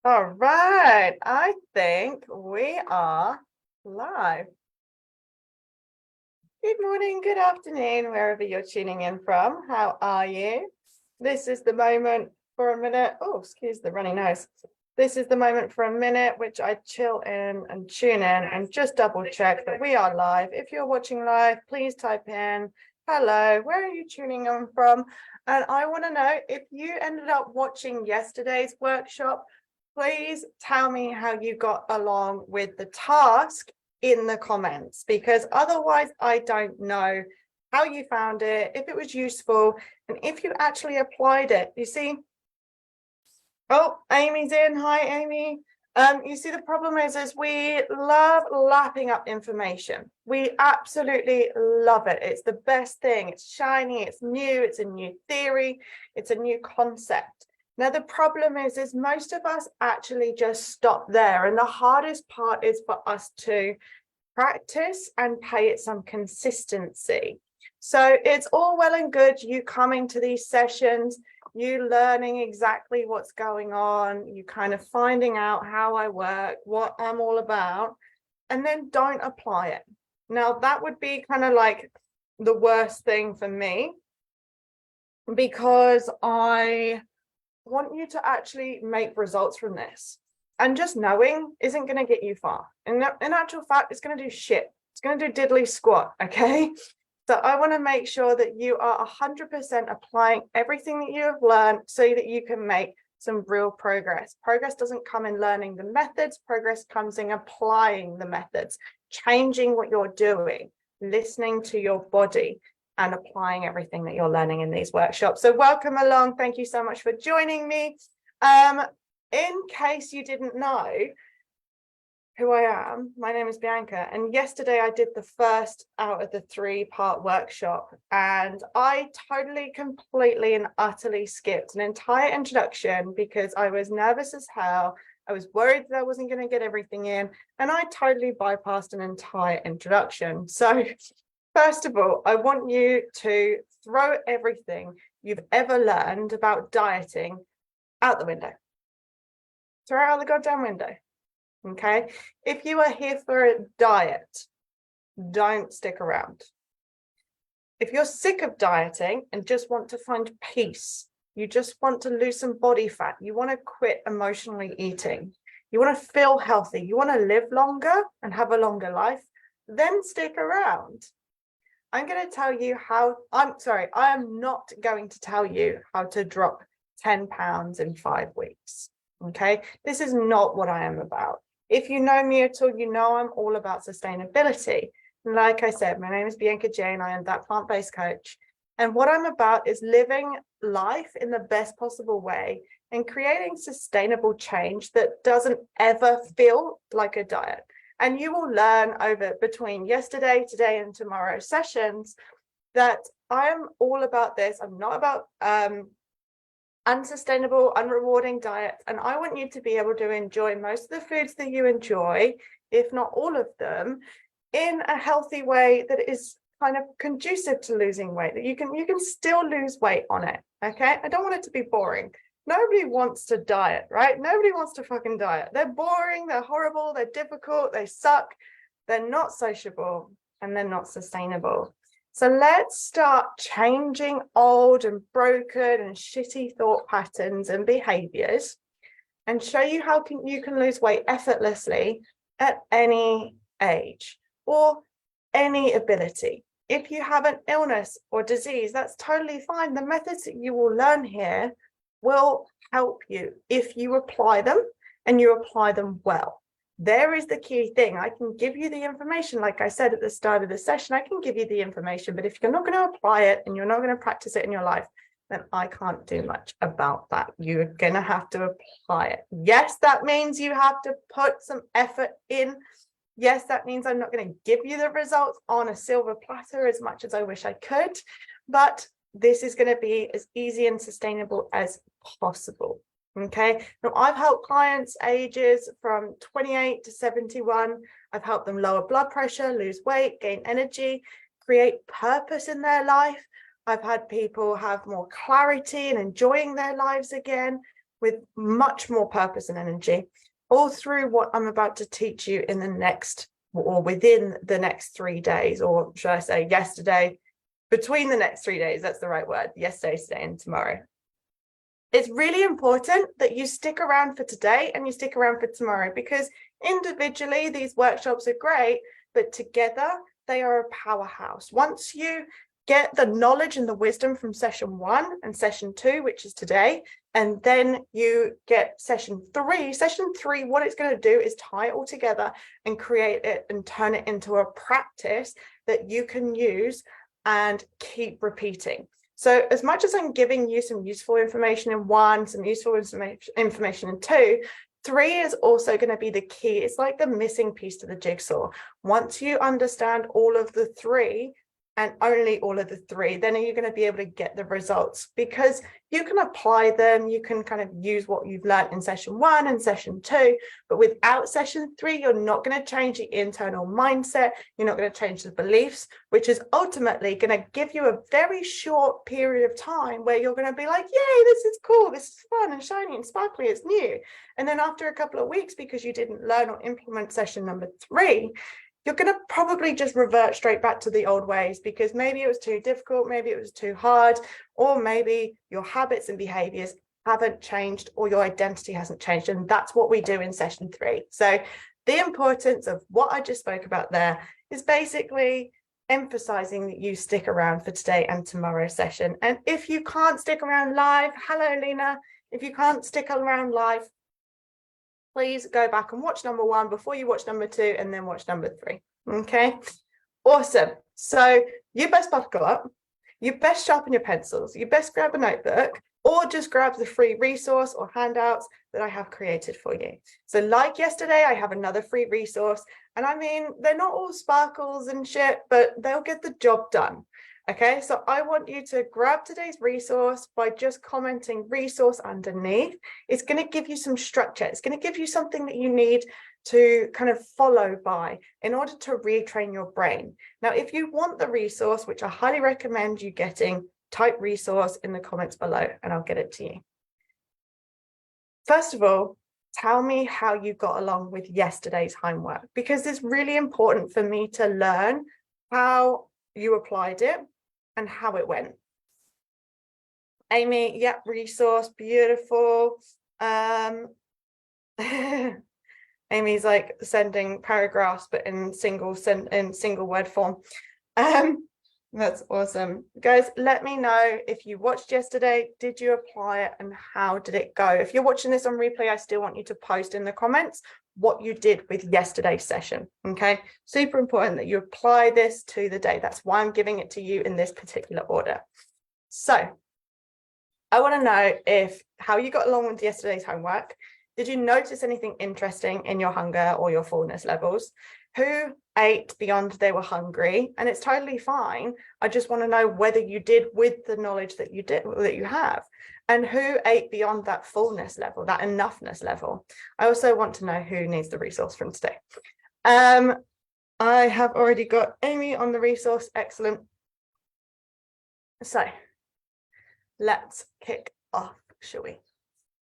All right, I think we are live. Good morning, good afternoon, wherever you're tuning in from. How are you? This is the moment for a minute. Oh, excuse the runny nose. This is the moment for a minute, which I chill in and tune in and just double check that we are live. If you're watching live, please type in, hello, where are you tuning in from? And I want to know if you ended up watching yesterday's workshop, please tell me how you got along with the task in the comments, because otherwise I don't know how you found it, if it was useful, and if you actually applied it. You see, oh, Amy's in. Hi, Amy. You see, the problem is we love lapping up information. We absolutely love it. It's the best thing. It's shiny, it's new, it's a new theory, it's a new concept. Now, the problem is most of us actually just stop there. And the hardest part is for us to practice and pay it some consistency. So it's all well and good you coming to these sessions, you learning exactly what's going on, you kind of finding out how I work, what I'm all about, and then don't apply it. Now, that would be kind of like the worst thing for me, because I want you to actually make results from this. And just knowing isn't going to get you far. In actual fact, it's going to do shit. It's going to do diddly squat, okay? So I want to make sure that you are 100% applying everything that you have learned so that you can make some real progress. Progress doesn't come in learning the methods. Progress comes in applying the methods, changing what you're doing, listening to your body, and applying everything that you're learning in these workshops. So welcome along. Thank you so much for joining me. In case you didn't know who I am, my name is Bianca, and yesterday I did the first out of the 3-part workshop, and I totally, completely and utterly skipped an entire introduction because I was nervous as hell. I was worried that I wasn't going to get everything in, and I totally bypassed an entire introduction. So first of all, I want you to throw everything you've ever learned about dieting out the window. Throw it out the goddamn window, okay? If you are here for a diet, don't stick around. If you're sick of dieting and just want to find peace, you just want to lose some body fat, you want to quit emotionally eating, you want to feel healthy, you want to live longer and have a longer life, then stick around. I'm going to tell you how, I am not going to tell you how to drop 10 pounds in 5 weeks. Okay, this is not what I am about. If you know me at all, you know I'm all about sustainability. Like I said, my name is Bianca Jane. I am that plant-based coach. And what I'm about is living life in the best possible way and creating sustainable change that doesn't ever feel like a diet. And you will learn over between yesterday, today, and tomorrow sessions that I am all about this. I'm not about unsustainable, unrewarding diets. And I want you to be able to enjoy most of the foods that you enjoy, if not all of them, in a healthy way that is kind of conducive to losing weight, that you can still lose weight on it. Okay. I don't want it to be boring. Nobody wants to diet, right? Nobody wants to fucking diet. They're boring, they're horrible, they're difficult, they suck, they're not sociable, and they're not sustainable. So let's start changing old and broken and shitty thought patterns and behaviors and show you how you can lose weight effortlessly at any age or any ability. If you have an illness or disease, that's totally fine. The methods that you will learn here will help you if you apply them and you apply them well. There is the key thing. I can give you the information, like I said at the start of the session, I can give you the information, but if you're not going to apply it and you're not going to practice it in your life, then I can't do much about that. You're going to have to apply it. Yes, that means you have to put some effort in. Yes, that means I'm not going to give you the results on a silver platter as much as I wish I could, but this is going to be as easy and sustainable as possible. Okay, now I've helped clients ages from 28 to 71. I've helped them lower blood pressure, lose weight, gain energy, create purpose in their life. I've had people have more clarity and enjoying their lives again with much more purpose and energy, all through what I'm about to teach you in the next, or within the next 3 days, or should I say yesterday, between the next 3 days, that's the right word, yesterday, today, and tomorrow. It's really important that you stick around for today and you stick around for tomorrow, because individually these workshops are great, but together they are a powerhouse. Once you get the knowledge and the wisdom from session 1 and session 2, which is today, and then you get session 3, what it's going to do is tie it all together and create it and turn it into a practice that you can use and keep repeating. So as much as I'm giving you some useful information in 1, some useful information in 2, 3 is also going to be the key. It's like the missing piece to the jigsaw. Once you understand all of the 3, and only all of the 3, then you're going to be able to get the results, because you can apply them, you can kind of use what you've learned in session 1 and session 2, but without session 3, you're not going to change the internal mindset, you're not going to change the beliefs, which is ultimately going to give you a very short period of time where you're going to be like, yay, this is cool, this is fun and shiny and sparkly, it's new. And then after a couple of weeks, because you didn't learn or implement session number 3, you're going to probably just revert straight back to the old ways, because maybe it was too difficult, maybe it was too hard, or maybe your habits and behaviors haven't changed, or your identity hasn't changed. And that's what we do in session 3. So the importance of what I just spoke about there is basically emphasizing that you stick around for today and tomorrow's session. And if you can't stick around live, hello, Lena, if you can't stick around live, please go back and watch number 1 before you watch number 2, and then watch number 3. Okay, awesome. So you best buckle up, you best sharpen your pencils, you best grab a notebook, or just grab the free resource or handouts that I have created for you. So like yesterday, I have another free resource, and I mean, they're not all sparkles and shit, but they'll get the job done. Okay, so I want you to grab today's resource by just commenting resource underneath. It's going to give you some structure. It's going to give you something that you need to kind of follow by in order to retrain your brain. Now, if you want the resource, which I highly recommend you getting, type resource in the comments below and I'll get it to you. First of all, tell me how you got along with yesterday's homework, because it's really important for me to learn how you applied it and how it went. Amy, yep, resource, beautiful. Amy's like sending paragraphs, but in single word form. That's awesome. Guys, let me know if you watched yesterday, did you apply it, and how did it go? If you're watching this on replay, I still want you to post in the comments what you did with yesterday's session. Okay, super important that you apply this to the day. That's why I'm giving it to you in this particular order. So I want to know how you got along with yesterday's homework. Did you notice anything interesting in your hunger or your fullness levels? Who ate beyond they were hungry? And it's totally fine. I just want to know whether you did with the knowledge that you have. And who ate beyond that fullness level, that enoughness level. I also want to know who needs the resource from today. I have already got Amy on the resource. Excellent. So let's kick off, shall we?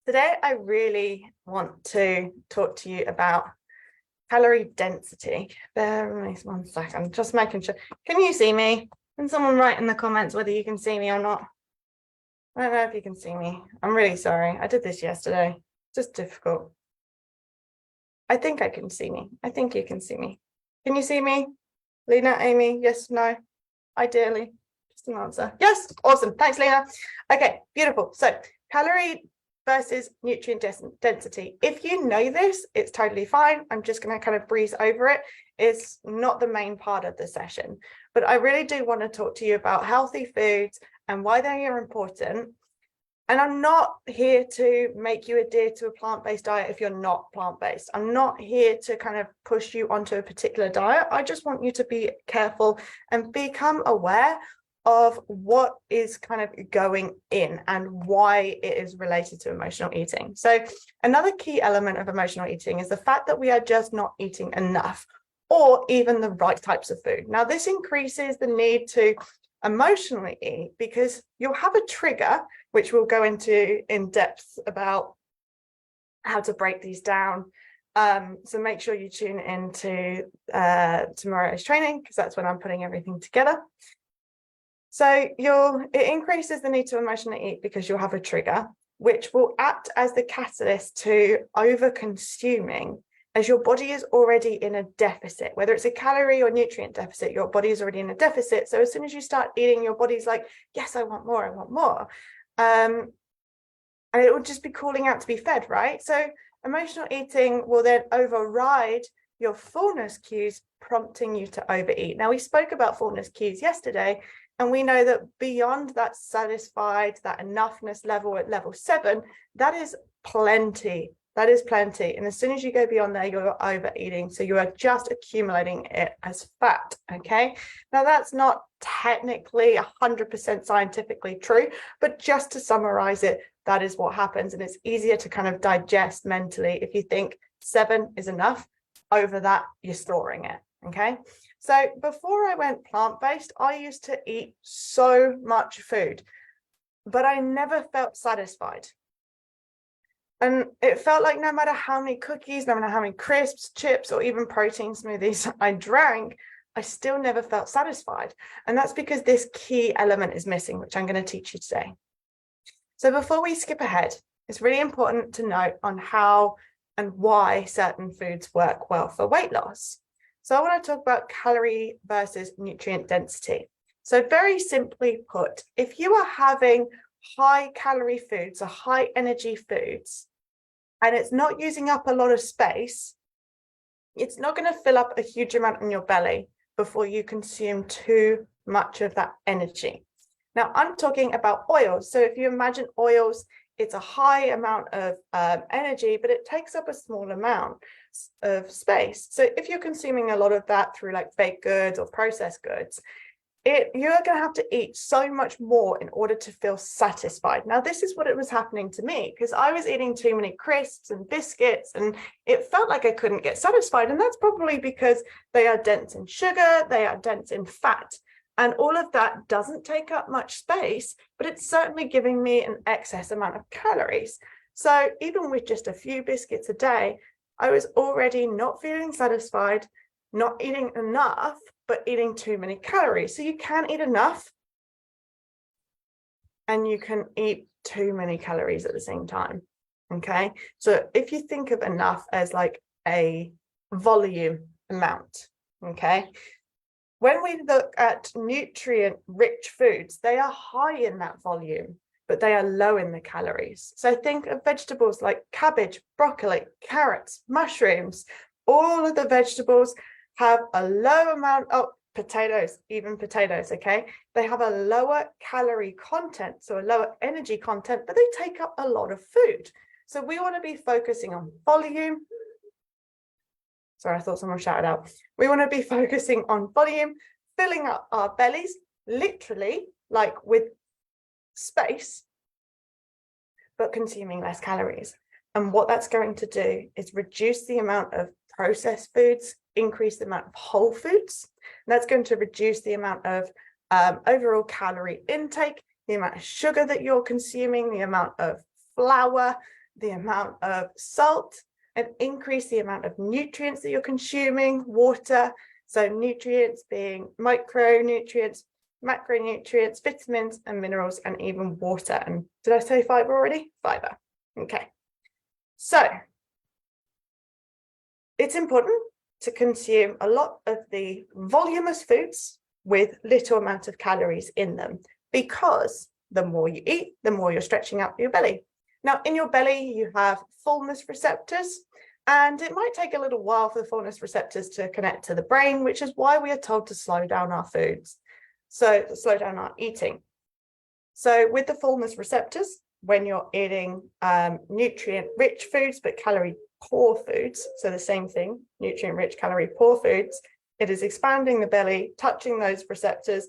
Today, I really want to talk to you about calorie density. Bear with me 1 second, just making sure. Can you see me? Can someone write in the comments whether you can see me or not? I don't know if you can see me. I'm really sorry. I did this yesterday. Just difficult. I think I can see me. I think you can see me. Can you see me? Lena, Amy, yes, no? Ideally, just an answer. Yes, awesome. Thanks, Lena. Okay, beautiful. So calorie versus nutrient density. If you know this, it's totally fine. I'm just going to kind of breeze over it. It's not the main part of the session, but I really do want to talk to you about healthy foods and why they are important. And I'm not here to make you adhere to a plant-based diet if you're not plant-based. I'm not here to kind of push you onto a particular diet. I just want you to be careful and become aware of what is kind of going in and why it is related to emotional eating. So another key element of emotional eating is the fact that we are just not eating enough or even the right types of food. Now, this increases the need to emotionally eat because you'll have a trigger, which we'll go into in depth about how to break these down. So make sure you tune into tomorrow's training, because that's when I'm putting everything together. So it increases the need to emotionally eat because you'll have a trigger, which will act as the catalyst to over-consuming, as your body is already in a deficit. Whether it's a calorie or nutrient deficit, your body is already in a deficit. So as soon as you start eating, your body's like, yes, I want more, I want more. And it will just be calling out to be fed, right? So emotional eating will then override your fullness cues, prompting you to overeat. Now, we spoke about fullness cues yesterday, and we know that beyond that satisfied, that enoughness level at level 7, that is plenty. That is plenty. And as soon as you go beyond there, you're overeating. So you are just accumulating it as fat. Okay. Now, that's not technically 100% scientifically true, but just to summarize it, that is what happens. And it's easier to kind of digest mentally if you think 7 is enough. Over that, you're storing it. Okay. So before I went plant-based, I used to eat so much food, but I never felt satisfied. And it felt like no matter how many cookies, no matter how many crisps, chips, or even protein smoothies I drank, I still never felt satisfied. And that's because this key element is missing, which I'm going to teach you today. So before we skip ahead, it's really important to note on how and why certain foods work well for weight loss. So I want to talk about calorie versus nutrient density. So very simply put, if you are having high calorie foods or high energy foods, and it's not using up a lot of space, it's not going to fill up a huge amount in your belly before you consume too much of that energy. Now, I'm talking about oils. So if you imagine oils, it's a high amount of energy, but it takes up a small amount of space. So if you're consuming a lot of that through like baked goods or processed goods, you're going to have to eat so much more in order to feel satisfied. Now, this is what it was happening to me, because I was eating too many crisps and biscuits, and it felt like I couldn't get satisfied. And that's probably because they are dense in sugar, they are dense in fat. And all of that doesn't take up much space, but it's certainly giving me an excess amount of calories. So even with just a few biscuits a day, I was already not feeling satisfied, not eating enough, but eating too many calories. So you can eat enough and you can eat too many calories at the same time. Okay. So if you think of enough as like a volume amount, okay. When we look at nutrient-rich foods, they are high in that volume, but they are low in the calories. So think of vegetables like cabbage, broccoli, carrots, mushrooms. All of the vegetables have a low amount of potatoes, even potatoes, okay? They have a lower calorie content, so a lower energy content, but they take up a lot of food. So we want to be focusing on volume. Sorry, I thought someone shouted out. We want to be focusing on volume, filling up our bellies, literally, like with space, but consuming less calories. And what that's going to do is reduce the amount of processed foods, increase the amount of whole foods. And that's going to reduce the amount of overall calorie intake, the amount of sugar that you're consuming, the amount of flour, the amount of salt, and increase the amount of nutrients that you're consuming, water. So nutrients being micronutrients, macronutrients, vitamins and minerals, and even water. And did I say fiber already? Fiber. Okay. So it's important to consume a lot of the voluminous foods with little amount of calories in them, because the more you eat, the more you're stretching out your belly. Now, in your belly, you have fullness receptors, and it might take a little while for the fullness receptors to connect to the brain, which is why we are told to slow down our foods. So slow down our eating. So with the fullness receptors, when you're eating nutrient-rich foods, but calorie-poor foods, so the same thing, nutrient-rich, calorie-poor foods, it is expanding the belly, touching those receptors,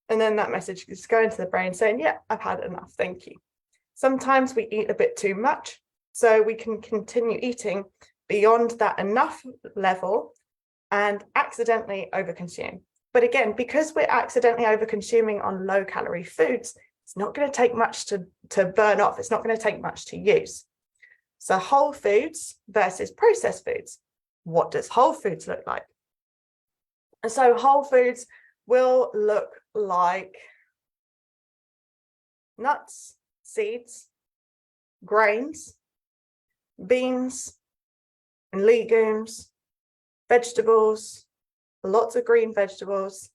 and then that message is going to the brain saying, yeah, I've had enough, thank you. Sometimes we eat a bit too much, so we can continue eating beyond that enough level and accidentally overconsume. But again, because we're accidentally overconsuming on low calorie foods, it's not going to take much to burn off. It's not going to take much to use. So whole foods versus processed foods. What does whole foods look like? And so whole foods will look like nuts, seeds, grains, beans and legumes, vegetables, lots of green vegetables,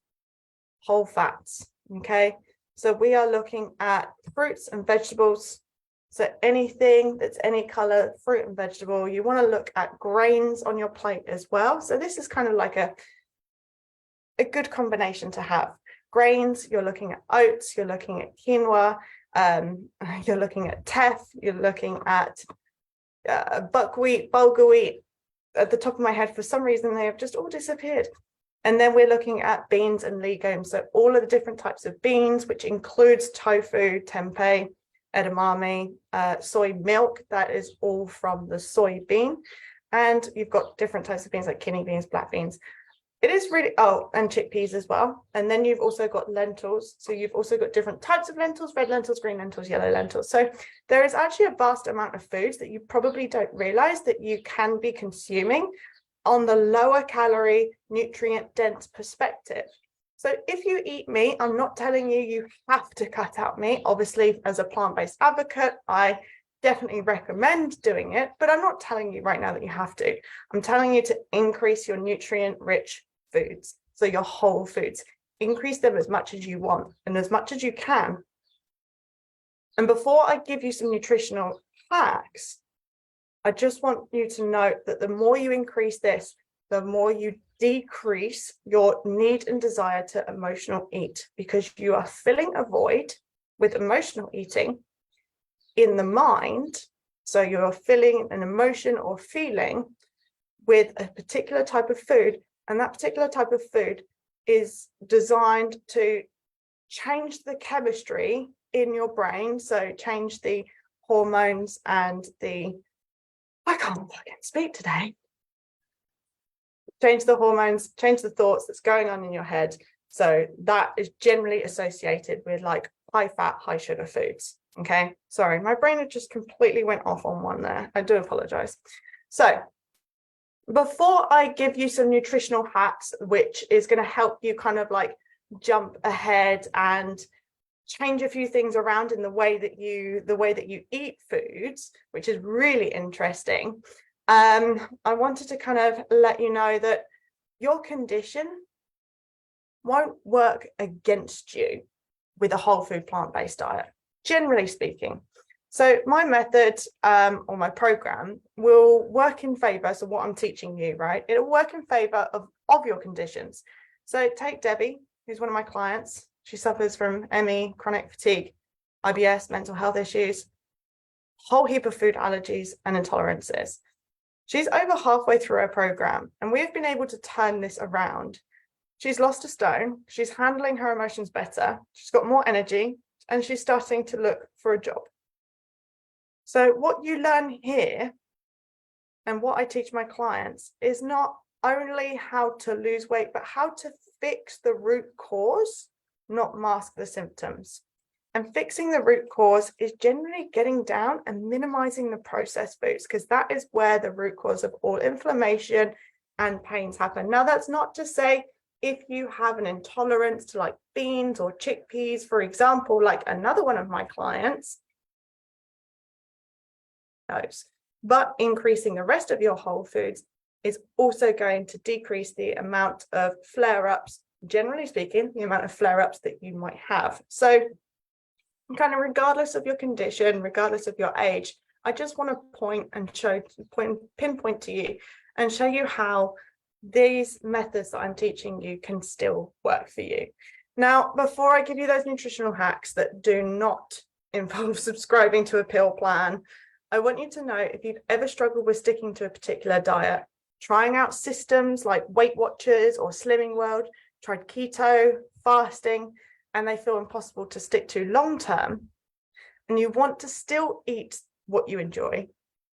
whole fats, okay? So we are looking at fruits and vegetables. So anything that's any color, fruit and vegetable. You want to look at grains on your plate as well. So this is kind of like a good combination to have. Grains, you're looking at oats, you're looking at quinoa, you're looking at teff, you're looking at buckwheat, bulgur wheat. At the top of my head, for some reason, they have just all disappeared. And then we're looking at beans and legumes. So all of the different types of beans, which includes tofu, tempeh, edamame, soy milk, that is all from the soybean. And you've got different types of beans like kidney beans, black beans. It is really, and chickpeas as well. And then you've also got lentils. So you've also got different types of lentils, red lentils, green lentils, yellow lentils. So there is actually a vast amount of foods that you probably don't realize that you can be consuming on the lower calorie, nutrient dense perspective. So if you eat meat, I'm not telling you have to cut out meat. Obviously, as a plant-based advocate, I definitely recommend doing it, but I'm not telling you right now that you have to. I'm telling you to increase your nutrient-rich foods. So your whole foods, increase them as much as you want and as much as you can. And before I give you some nutritional hacks, I just want you to note that the more you increase this, the more you decrease your need and desire to emotional eat, because you are filling a void with emotional eating in the mind. So you're filling an emotion or feeling with a particular type of food, and that particular type of food is designed to change the chemistry in your brain. So change the hormones and I can't fucking speak today. Change the hormones, change the thoughts that's going on in your head. So that is generally associated with like high fat, high sugar foods. Okay, sorry, my brain had just completely went off on one there. I do apologize. So before I give you some nutritional hacks, which is going to help you kind of like jump ahead and change a few things around in the way that you eat foods, which is really interesting. I wanted to kind of let you know that your condition won't work against you with a whole food plant-based diet, generally speaking. So my method or my program will work in favor. So what I'm teaching you, right? It'll work in favor of your conditions. So take Debbie, who's one of my clients. She suffers from ME, chronic fatigue, IBS, mental health issues, whole heap of food allergies and intolerances. She's over halfway through her program, and we've been able to turn this around. She's lost a stone. She's handling her emotions better. She's got more energy, and she's starting to look for a job. So what you learn here and what I teach my clients is not only how to lose weight, but how to fix the root cause, not mask the symptoms. And fixing the root cause is generally getting down and minimizing the processed foods, because that is where the root cause of all inflammation and pains happen. Now, that's not to say if you have an intolerance to like beans or chickpeas, for example, like another one of my clients knows, but increasing the rest of your whole foods is also going to decrease the amount of flare-ups, generally speaking, the amount of flare-ups that you might have. So kind of regardless of your condition, regardless of your age, I just want to pinpoint to you and show you how these methods that I'm teaching you can still work for you. Now, before I give you those nutritional hacks that do not involve subscribing to a pill plan, I want you to know if you've ever struggled with sticking to a particular diet, trying out systems like Weight Watchers or Slimming World, tried keto, fasting, and they feel impossible to stick to long term, and you want to still eat what you enjoy,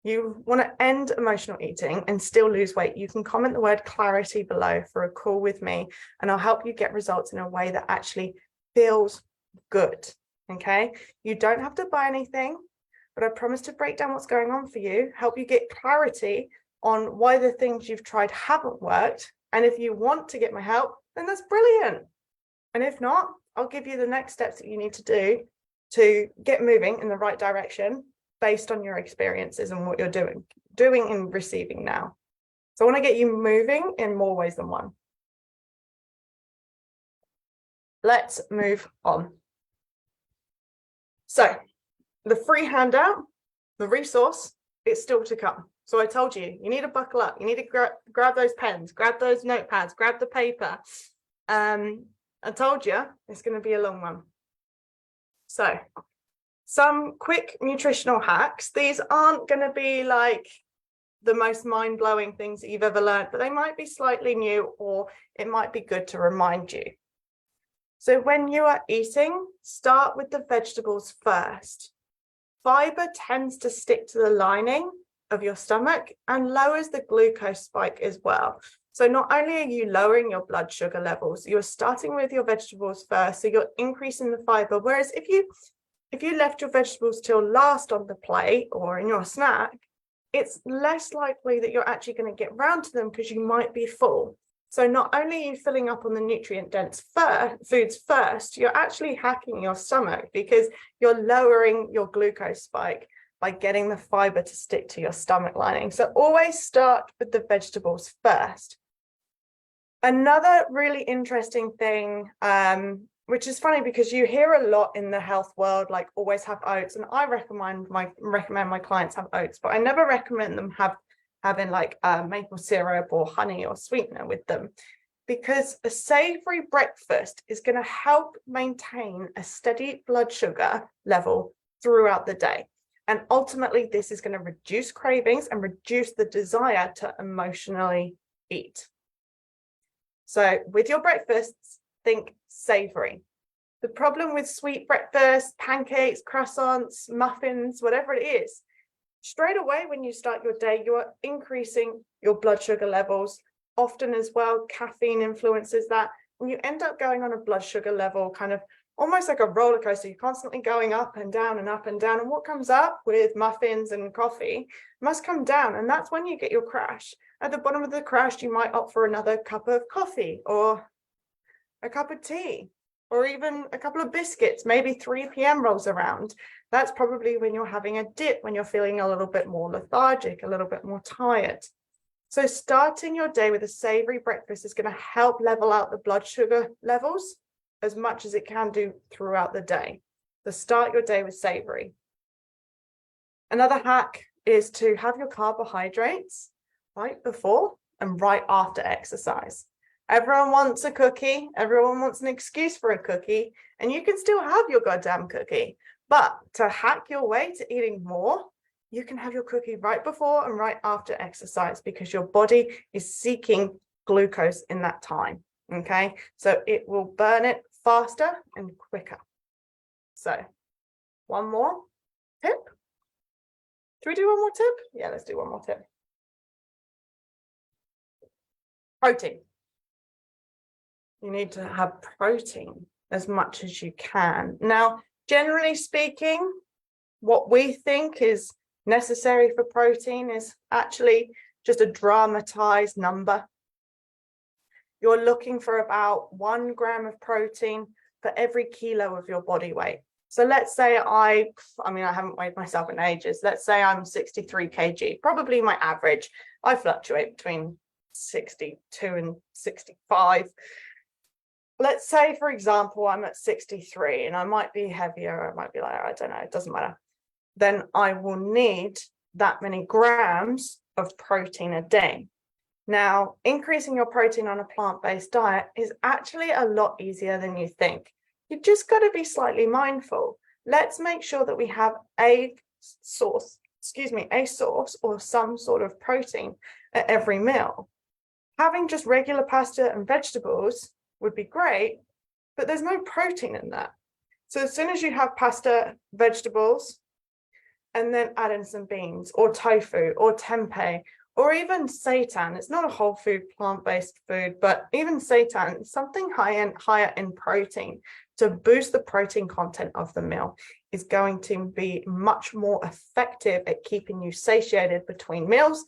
you want to end emotional eating and still lose weight, you can comment the word clarity below for a call with me, and I'll help you get results in a way that actually feels good. Okay, you don't have to buy anything. but I promise to break down what's going on for you, help you get clarity on why the things you've tried haven't worked. And if you want to get my help, then that's brilliant. And if not, I'll give you the next steps that you need to do to get moving in the right direction based on your experiences and what you're doing and receiving now. So I want to get you moving in more ways than one. Let's move on. So the free handout, the resource, it's still to come. So I told you, you need to buckle up. You need to grab those pens, grab those notepads, grab the paper. I told you it's going to be a long one. So some quick nutritional hacks. These aren't going to be like the most mind-blowing things that you've ever learned, but they might be slightly new, or it might be good to remind you. So when you are eating, start with the vegetables first. Fiber tends to stick to the lining of your stomach and lowers the glucose spike as well. So not only are you lowering your blood sugar levels, you're starting with your vegetables first, so you're increasing the fiber. Whereas if you left your vegetables till last on the plate or in your snack, it's less likely that you're actually going to get round to them because you might be full. So not only are you filling up on the nutrient-dense foods first, you're actually hacking your stomach because you're lowering your glucose spike by getting the fiber to stick to your stomach lining. So always start with the vegetables first. Another really interesting thing, which is funny because you hear a lot in the health world, like always have oats. And I recommend my clients have oats, but I never recommend them having like maple syrup or honey or sweetener with them, because a savory breakfast is going to help maintain a steady blood sugar level throughout the day. And ultimately, this is going to reduce cravings and reduce the desire to emotionally eat. So with your breakfasts, think savory. The problem with sweet breakfast, pancakes, croissants, muffins, whatever it is, straight away when you start your day, you are increasing your blood sugar levels. Often as well, caffeine influences that. And you end up going on a blood sugar level, kind of almost like a roller coaster. You're constantly going up and down and up and down. And what comes up with muffins and coffee must come down. And that's when you get your crash. At the bottom of the crash, you might opt for another cup of coffee or a cup of tea, or even a couple of biscuits. Maybe 3 p.m. rolls around. That's probably when you're having a dip, when you're feeling a little bit more lethargic, a little bit more tired. So starting your day with a savory breakfast is going to help level out the blood sugar levels as much as it can do throughout the day. So start your day with savory. Another hack is to have your carbohydrates right before and right after exercise. Everyone wants a cookie. Everyone wants an excuse for a cookie, and you can still have your goddamn cookie. But to hack your way to eating more, you can have your cookie right before and right after exercise, because your body is seeking glucose in that time. Okay, so it will burn it faster and quicker. So one more tip. Do we do one more tip? Yeah, let's do one more tip. Protein. You need to have protein as much as you can. Now, generally speaking, what we think is necessary for protein is actually just a dramatized number. You're looking for about 1 gram of protein for every kilo of your body weight. So let's say I haven't weighed myself in ages. Let's say I'm 63 kg, probably my average. I fluctuate between 62 and 65. Let's say, for example, I'm at 63 and I might be heavier, or I might be lighter, I don't know, it doesn't matter. Then I will need that many grams of protein a day. Now, increasing your protein on a plant-based diet is actually a lot easier than you think. You've just got to be slightly mindful. Let's make sure that we have a source or some sort of protein at every meal. Having just regular pasta and vegetables would be great, but there's no protein in that. So as soon as you have pasta, vegetables, and then add in some beans or tofu or tempeh or even seitan, it's not a whole food plant-based food, but even seitan, something higher in protein to boost the protein content of the meal. is going to be much more effective at keeping you satiated between meals,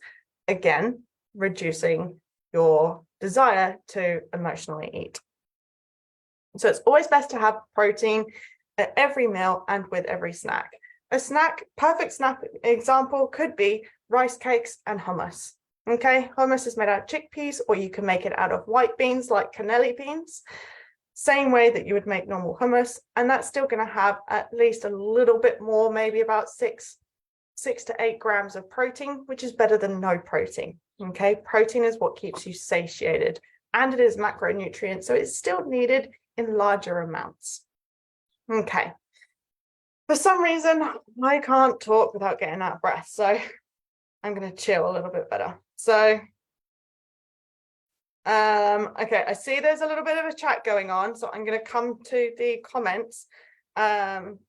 again, reducing your desire to emotionally eat. So it's always best to have protein at every meal and with every snack. A perfect snack example could be rice cakes and hummus. Okay, hummus is made out of chickpeas, or you can make it out of white beans like cannelli beans. Same way that you would make normal hummus, and that's still going to have at least a little bit more, maybe about 6 to 8 grams of protein, which is better than no protein. Okay, protein is what keeps you satiated, and it is macronutrient, so it's still needed in larger amounts. Okay, for some reason I can't talk without getting out of breath, so I'm going to chill a little bit better. So okay, I see there's a little bit of a chat going on, so I'm going to come to the comments. I'm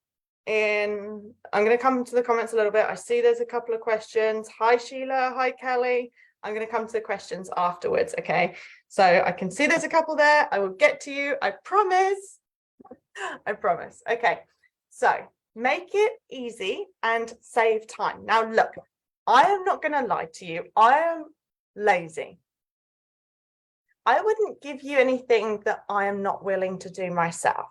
going to come to the comments a little bit. I see there's a couple of questions. Hi Sheila, hi Kelly. I'm going to come to the questions afterwards. Okay, so I can see there's a couple there. I will get to you, I promise. I promise. Okay, so make it easy and save time. Now look, I am not going to lie to you. I am lazy. I wouldn't give you anything that I am not willing to do myself.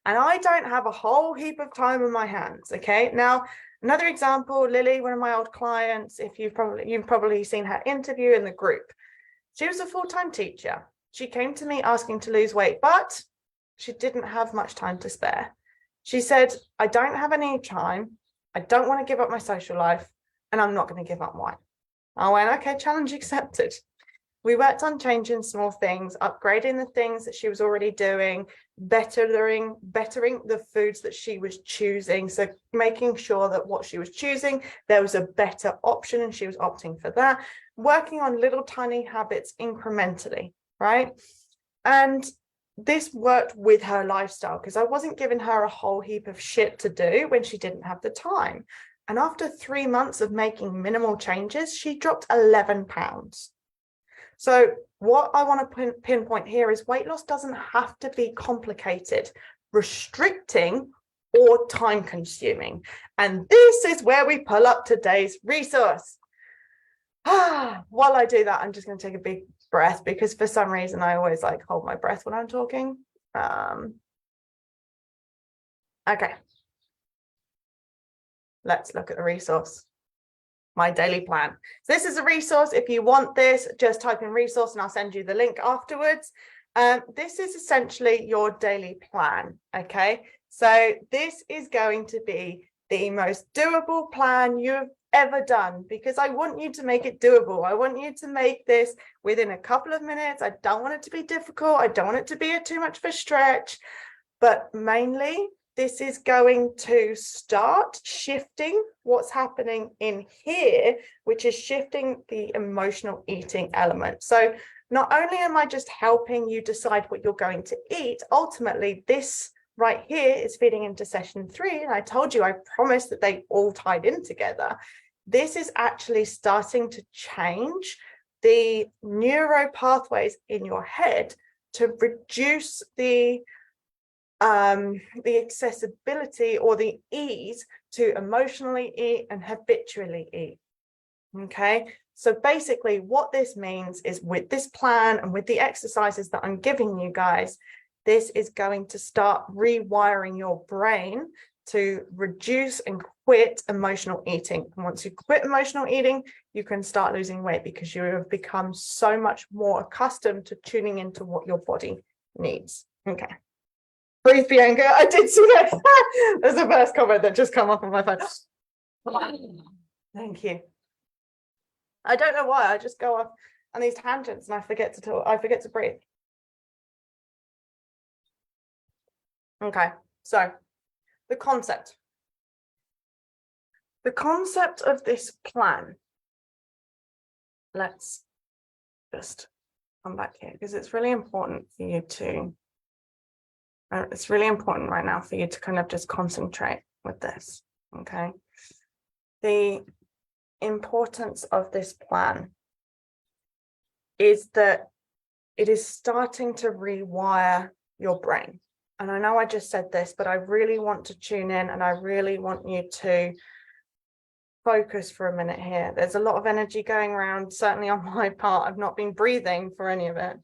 And I don't have a whole heap of time in my hands. Okay. Now, another example, Lily, one of my old clients, if you've probably seen her interview in the group. She was a full-time teacher. She came to me asking to lose weight, but she didn't have much time to spare. She said, I don't have any time. I don't want to give up my social life, and I'm not going to give up wine. I went, okay, challenge accepted. We worked on changing small things, upgrading the things that she was already doing, bettering the foods that she was choosing. So making sure that what she was choosing, there was a better option and she was opting for that. Working on little tiny habits incrementally, right? And this worked with her lifestyle because I wasn't giving her a whole heap of shit to do when she didn't have the time. And after 3 months of making minimal changes, she dropped 11 pounds. So what I want to pinpoint here is weight loss doesn't have to be complicated, restricting, or time consuming. And this is where we pull up today's resource. While I do that, I'm just going to take a big breath because for some reason I always like hold my breath when I'm talking. Okay. Let's look at the resource. My daily plan. So this is a resource. If you want this, just type in resource and I'll send you the link afterwards. This is essentially your daily plan. Okay, so this is going to be the most doable plan you've ever done because I want you to make it doable. I want you to make this within a couple of minutes. I don't want it to be difficult. I don't want it to be too much of a stretch, but mainly this is going to start shifting what's happening in here, which is shifting the emotional eating element. So not only am I just helping you decide what you're going to eat, ultimately this right here is feeding into session 3. And I told you, I promised that they all tied in together. This is actually starting to change the neuro pathways in your head to reduce the accessibility or the ease to emotionally eat and habitually eat. Okay, so basically what this means is with this plan and with the exercises that I'm giving you guys, this is going to start rewiring your brain to reduce and quit emotional eating. And once you quit emotional eating, you can start losing weight because you have become so much more accustomed to tuning into what your body needs. Okay. Breathe, Bianca. I did see that. There's the first comment that just come up on my phone. Thank you. I don't know why. I just go off on these tangents and I forget to talk. I forget to breathe. Okay, so the concept of this plan. Let's just come back here because it's really important for you to. It's really important right now for you to kind of just concentrate with this, okay? The importance of this plan is that it is starting to rewire your brain, And I know I just said this, but I really want to tune in and I really want you to focus for a minute here. There's a lot of energy going around, certainly on my part. I've not been breathing for any of it.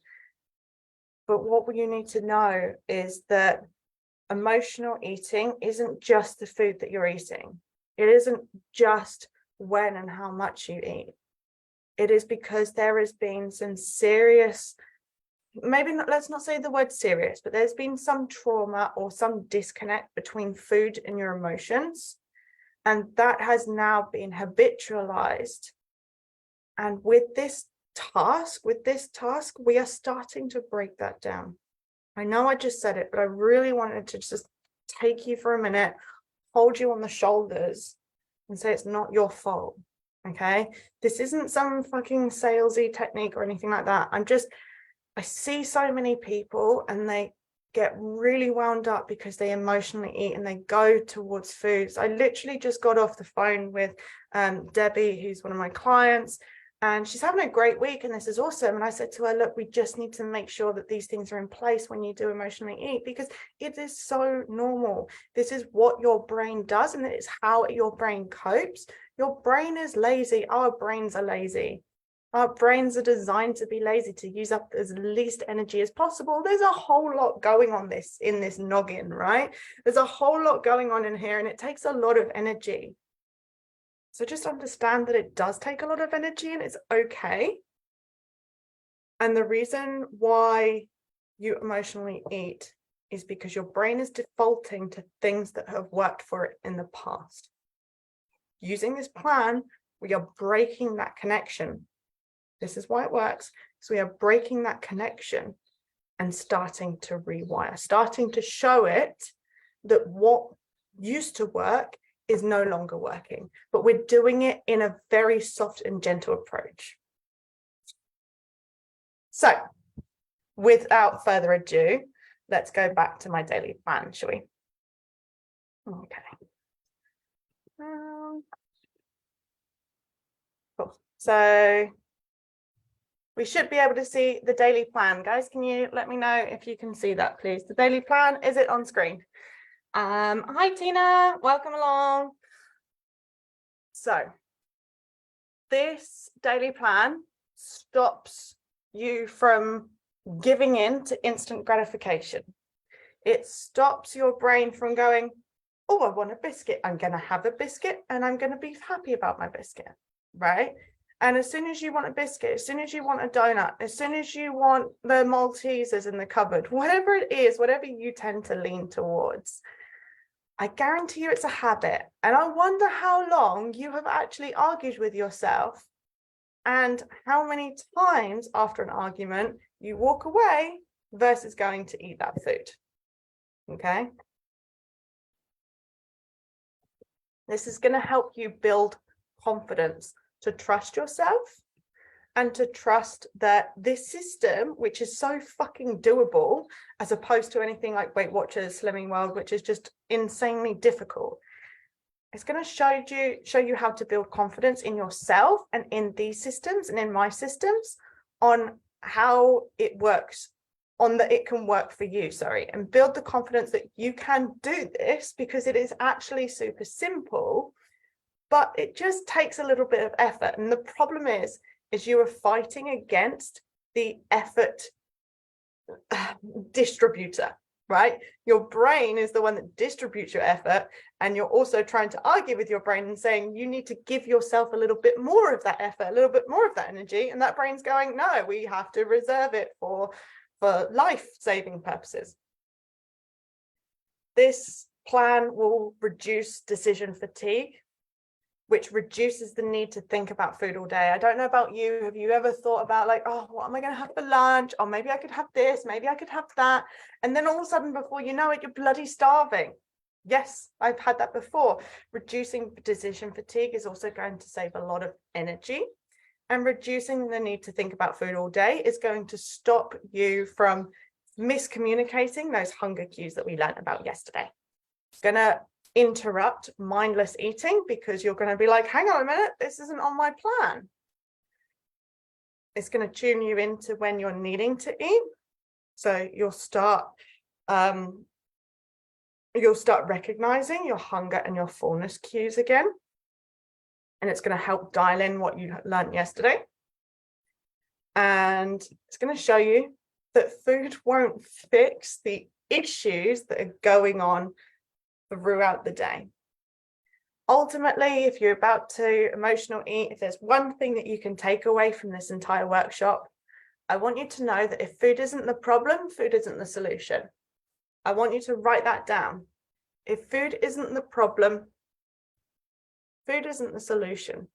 But what you need to know is that emotional eating isn't just the food that you're eating. It isn't just when and how much you eat. It is because there has been some serious, maybe not, let's not say the word serious, but there's been some trauma or some disconnect between food and your emotions. And that has now been habitualized. And with this task, we are starting to break that down. I know I just said it, but I really wanted to just take you for a minute, hold you on the shoulders and say it's not your fault. Okay. This isn't some fucking salesy technique or anything like that. I see so many people and they get really wound up because they emotionally eat and they go towards foods. I literally just got off the phone with Debbie, who's one of my clients, and she's having a great week and this is awesome. And I said to her, look, we just need to make sure that these things are in place when you do emotionally eat, because it is so normal. This is what your brain does and it is how your brain copes. Your brain is lazy. Our brains are lazy. Our brains are designed to be lazy, to use up as least energy as possible. There's a whole lot going on in this noggin, right? There's a whole lot going on in here and it takes a lot of energy. So just understand that it does take a lot of energy and it's okay. And the reason why you emotionally eat is because your brain is defaulting to things that have worked for it in the past. Using this plan, we are breaking that connection. This is why it works. So we are breaking that connection and starting to rewire, starting to show it that what used to work is no longer working, but we're doing it in a very soft and gentle approach. So without further ado, let's go back to my daily plan, shall we? Okay. Cool. So we should be able to see the daily plan. Guys, can you let me know if you can see that, please? The daily plan, is it on screen? Hi, Tina, welcome along. So this daily plan stops you from giving in to instant gratification. It stops your brain from going, oh, I want a biscuit. I'm going to have a biscuit and I'm going to be happy about my biscuit, right? And as soon as you want a biscuit, as soon as you want a donut, as soon as you want the Maltesers in the cupboard, whatever it is, whatever you tend to lean towards, I guarantee you it's a habit. And I wonder how long you have actually argued with yourself and how many times after an argument you walk away versus going to eat that food. Okay. This is going to help you build confidence to trust yourself and to trust that this system, which is so fucking doable, as opposed to anything like Weight Watchers, Slimming World, which is just insanely difficult. It's going to show you how to build confidence in yourself and in these systems and in my systems on how it works, on that it can work for you, and build the confidence that you can do this, because it is actually super simple, but it just takes a little bit of effort. And the problem is you are fighting against the effort distributor, right? Your brain is the one that distributes your effort, and you're also trying to argue with your brain and saying you need to give yourself a little bit more of that effort, a little bit more of that energy, and that brain's going, no, we have to reserve it for life-saving purposes. This plan will reduce decision fatigue, which reduces the need to think about food all day. I don't know about you. Have you ever thought about like, oh, what am I going to have for lunch? Or maybe I could have this, maybe I could have that. And then all of a sudden, before you know it, you're bloody starving. Yes, I've had that before. Reducing decision fatigue is also going to save a lot of energy. And reducing the need to think about food all day is going to stop you from miscommunicating those hunger cues that we learned about yesterday. It's going to interrupt mindless eating, because you're going to be like, hang on a minute, this isn't on my plan. It's going to tune you into when you're needing to eat. So you'll start you'll start recognizing your hunger and your fullness cues again. And it's going to help dial in what you learned yesterday. And it's going to show you that food won't fix the issues that are going on throughout the day. Ultimately, if you're about to emotional eat, if there's one thing that you can take away from this entire workshop, I want you to know that if food isn't the problem, food isn't the solution. I want you to write that down. If food isn't the problem, food isn't the solution.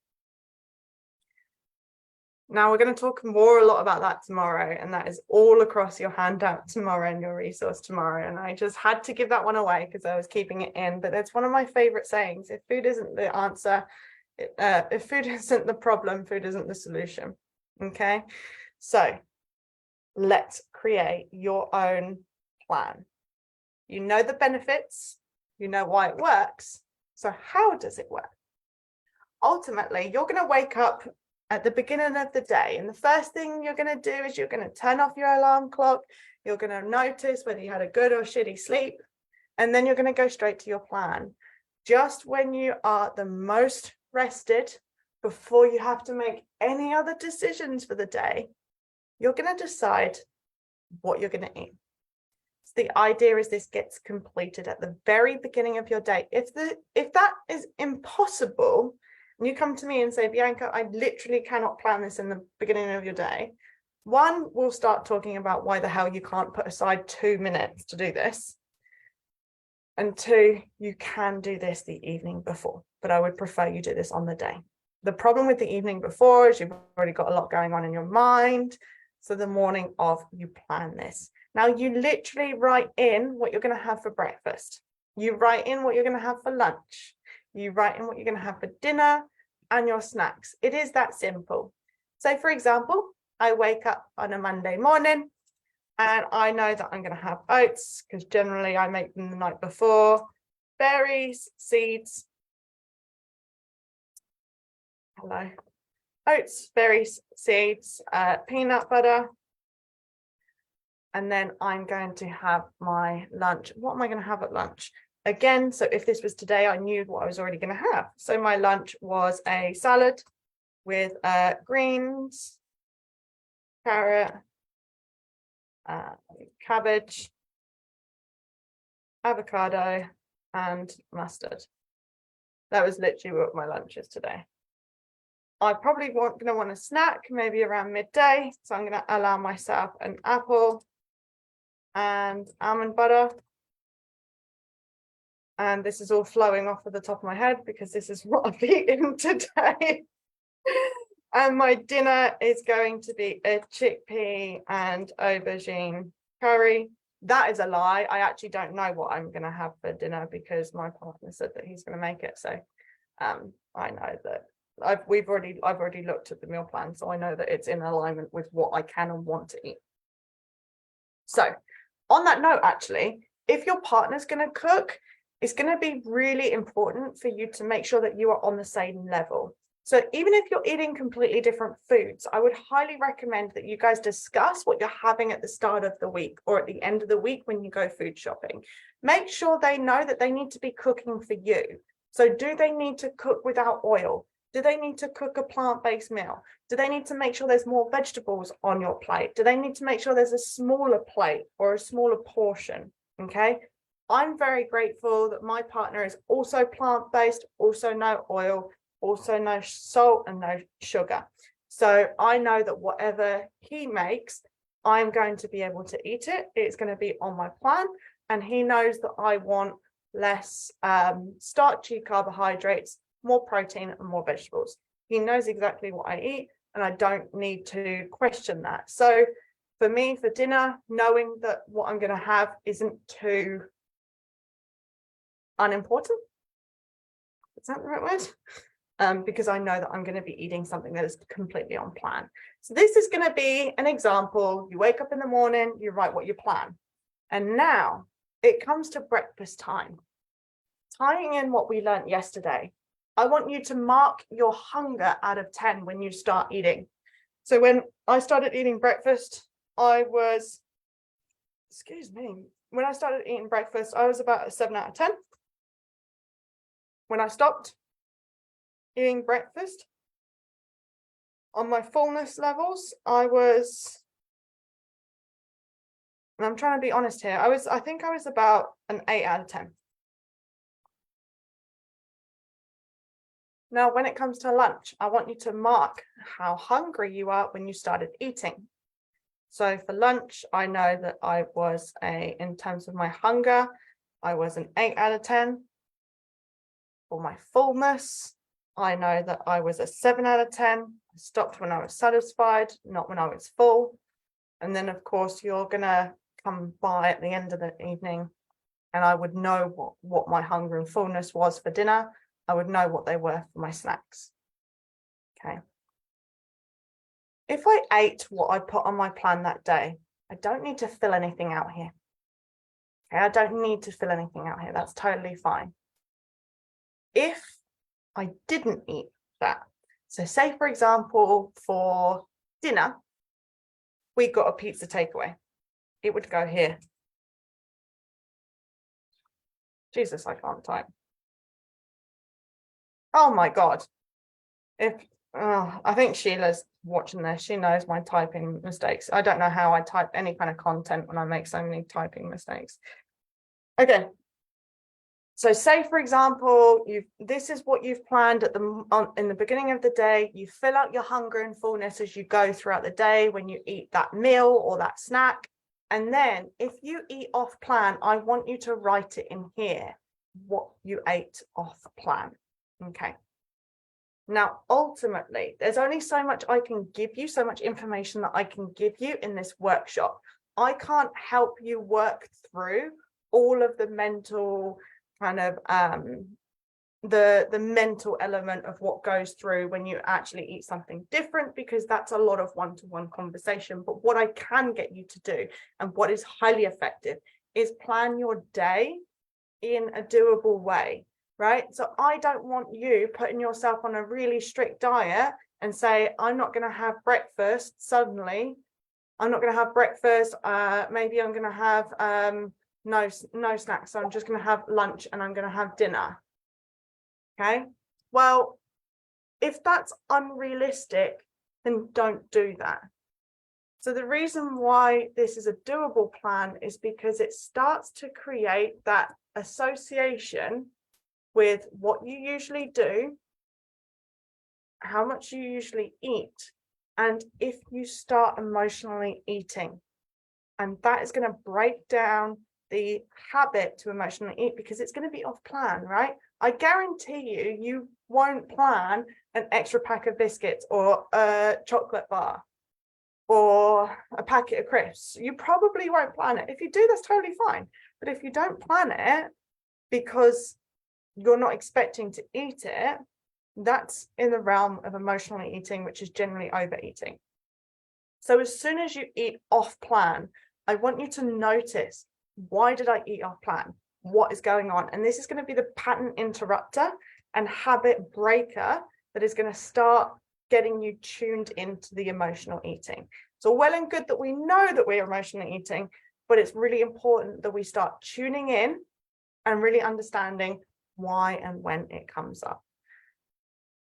Now we're going to talk a lot about that tomorrow, and that is all across your handout tomorrow and your resource tomorrow. And I just had to give that one away because I was keeping it in, but it's one of my favorite sayings. If food isn't the answer, if food isn't the problem, food isn't the solution. Okay, so let's create your own plan. You know the benefits, you know why it works. So how does it work? Ultimately, you're going to wake up at the beginning of the day, and the first thing you're going to do is you're going to turn off your alarm clock. You're going to notice whether you had a good or shitty sleep, and then you're going to go straight to your plan. Just when you are the most rested, before you have to make any other decisions for the day, you're going to decide what you're going to eat. So the idea is this gets completed at the very beginning of your day. If that is impossible, and you come to me and say, Bianca, I literally cannot plan this in the beginning of your day. One, we'll start talking about why the hell you can't put aside 2 minutes to do this. And two, you can do this the evening before, but I would prefer you do this on the day. The problem with the evening before is you've already got a lot going on in your mind. So the morning of, you plan this. Now you literally write in what you're going to have for breakfast. You write in what you're going to have for lunch. You write in what you're going to have for dinner and your snacks. It is that simple. So for example, I wake up on a Monday morning and I know that I'm going to have oats because generally I make them the night before, berries, seeds. Hello. Oats, berries, seeds, peanut butter. And then I'm going to have my lunch. What am I going to have at lunch? Again, so if this was today, I knew what I was already going to have. So my lunch was a salad with greens, carrot, cabbage, avocado, and mustard. That was literally what my lunch is today. I probably going to want a snack, maybe around midday. So I'm going to allow myself an apple and almond butter. And this is all flowing off of the top of my head because this is what I've eaten today. And my dinner is going to be a chickpea and aubergine curry. That is a lie. I actually don't know what I'm going to have for dinner because my partner said that he's going to make it. So I know that I've already looked at the meal plan, so I know that it's in alignment with what I can and want to eat. So on that note, actually, if your partner's going to cook, it's going to be really important for you to make sure that you are on the same level. So even if you're eating completely different foods, I would highly recommend that you guys discuss what you're having at the start of the week or at the end of the week when you go food shopping. Make sure they know that they need to be cooking for you. So do they need to cook without oil? Do they need to cook a plant-based meal? Do they need to make sure there's more vegetables on your plate? Do they need to make sure there's a smaller plate or a smaller portion? Okay. I'm very grateful that my partner is also plant-based, also no oil, also no salt and no sugar. So I know that whatever he makes, I'm going to be able to eat it. It's going to be on my plan. And he knows that I want less starchy carbohydrates, more protein and more vegetables. He knows exactly what I eat and I don't need to question that. So for me, for dinner, knowing that what I'm going to have isn't too unimportant. Is that the right word? Because I know that I'm going to be eating something that is completely on plan. So this is going to be an example. You wake up in the morning, you write what you plan. And now it comes to breakfast time. Tying in what we learned yesterday, I want you to mark your hunger out of 10 when you start eating. So when I started eating breakfast, I was, excuse me, when I started eating breakfast, I was about a 7 out of 10. When I stopped eating breakfast, on my fullness levels, I was, and I'm trying to be honest here, I think I was about an 8 out of 10. Now, when it comes to lunch, I want you to mark how hungry you are when you started eating. So for lunch, I know that I was in terms of my hunger, I was an 8 out of 10. For my fullness, I know that I was a 7 out of 10. I stopped when I was satisfied, not when I was full. And then, of course, you're going to come by at the end of the evening and I would know what my hunger and fullness was for dinner. I would know what they were for my snacks. Okay. If I ate what I put on my plan that day, I don't need to fill anything out here. Okay, I don't need to fill anything out here. That's totally fine. If I didn't eat that, so say, for example, for dinner, we got a pizza takeaway. It would go here. Jesus, I can't type. Oh my God. I think Sheila's watching this. She knows my typing mistakes. I don't know how I type any kind of content when I make so many typing mistakes. Okay. So say, for example, this is what you've planned in the beginning of the day. You fill out your hunger and fullness as you go throughout the day when you eat that meal or that snack. And then if you eat off plan, I want you to write it in here, what you ate off plan. Okay. Now, ultimately, there's only so much I can give you, so much information that I can give you in this workshop. I can't help you work through all of the mental kind of the mental element of what goes through when you actually eat something different, because that's a lot of one-to-one conversation. But what I can get you to do, and what is highly effective, is plan your day in a doable way. Right? So I don't want you putting yourself on a really strict diet and say, I'm not going to have breakfast suddenly. I'm not going to have breakfast. Maybe I'm going to have no snacks. So I'm just going to have lunch and I'm going to have dinner. Okay. Well, if that's unrealistic, then don't do that. So the reason why this is a doable plan is because it starts to create that association with what you usually do, how much you usually eat, and if you start emotionally eating. And that is going to break down the habit to emotionally eat, because it's going to be off plan, right? I guarantee you won't plan an extra pack of biscuits or a chocolate bar or a packet of crisps. You probably won't plan it. If you do, that's totally fine. But if you don't plan it because you're not expecting to eat it, that's in the realm of emotionally eating, which is generally overeating. So as soon as you eat off plan, I want you to notice, why did I eat off plan? What is going on? And this is going to be the pattern interrupter and habit breaker that is going to start getting you tuned into the emotional eating. So well and good that we know that we're emotionally eating, but it's really important that we start tuning in and really understanding why and when it comes up.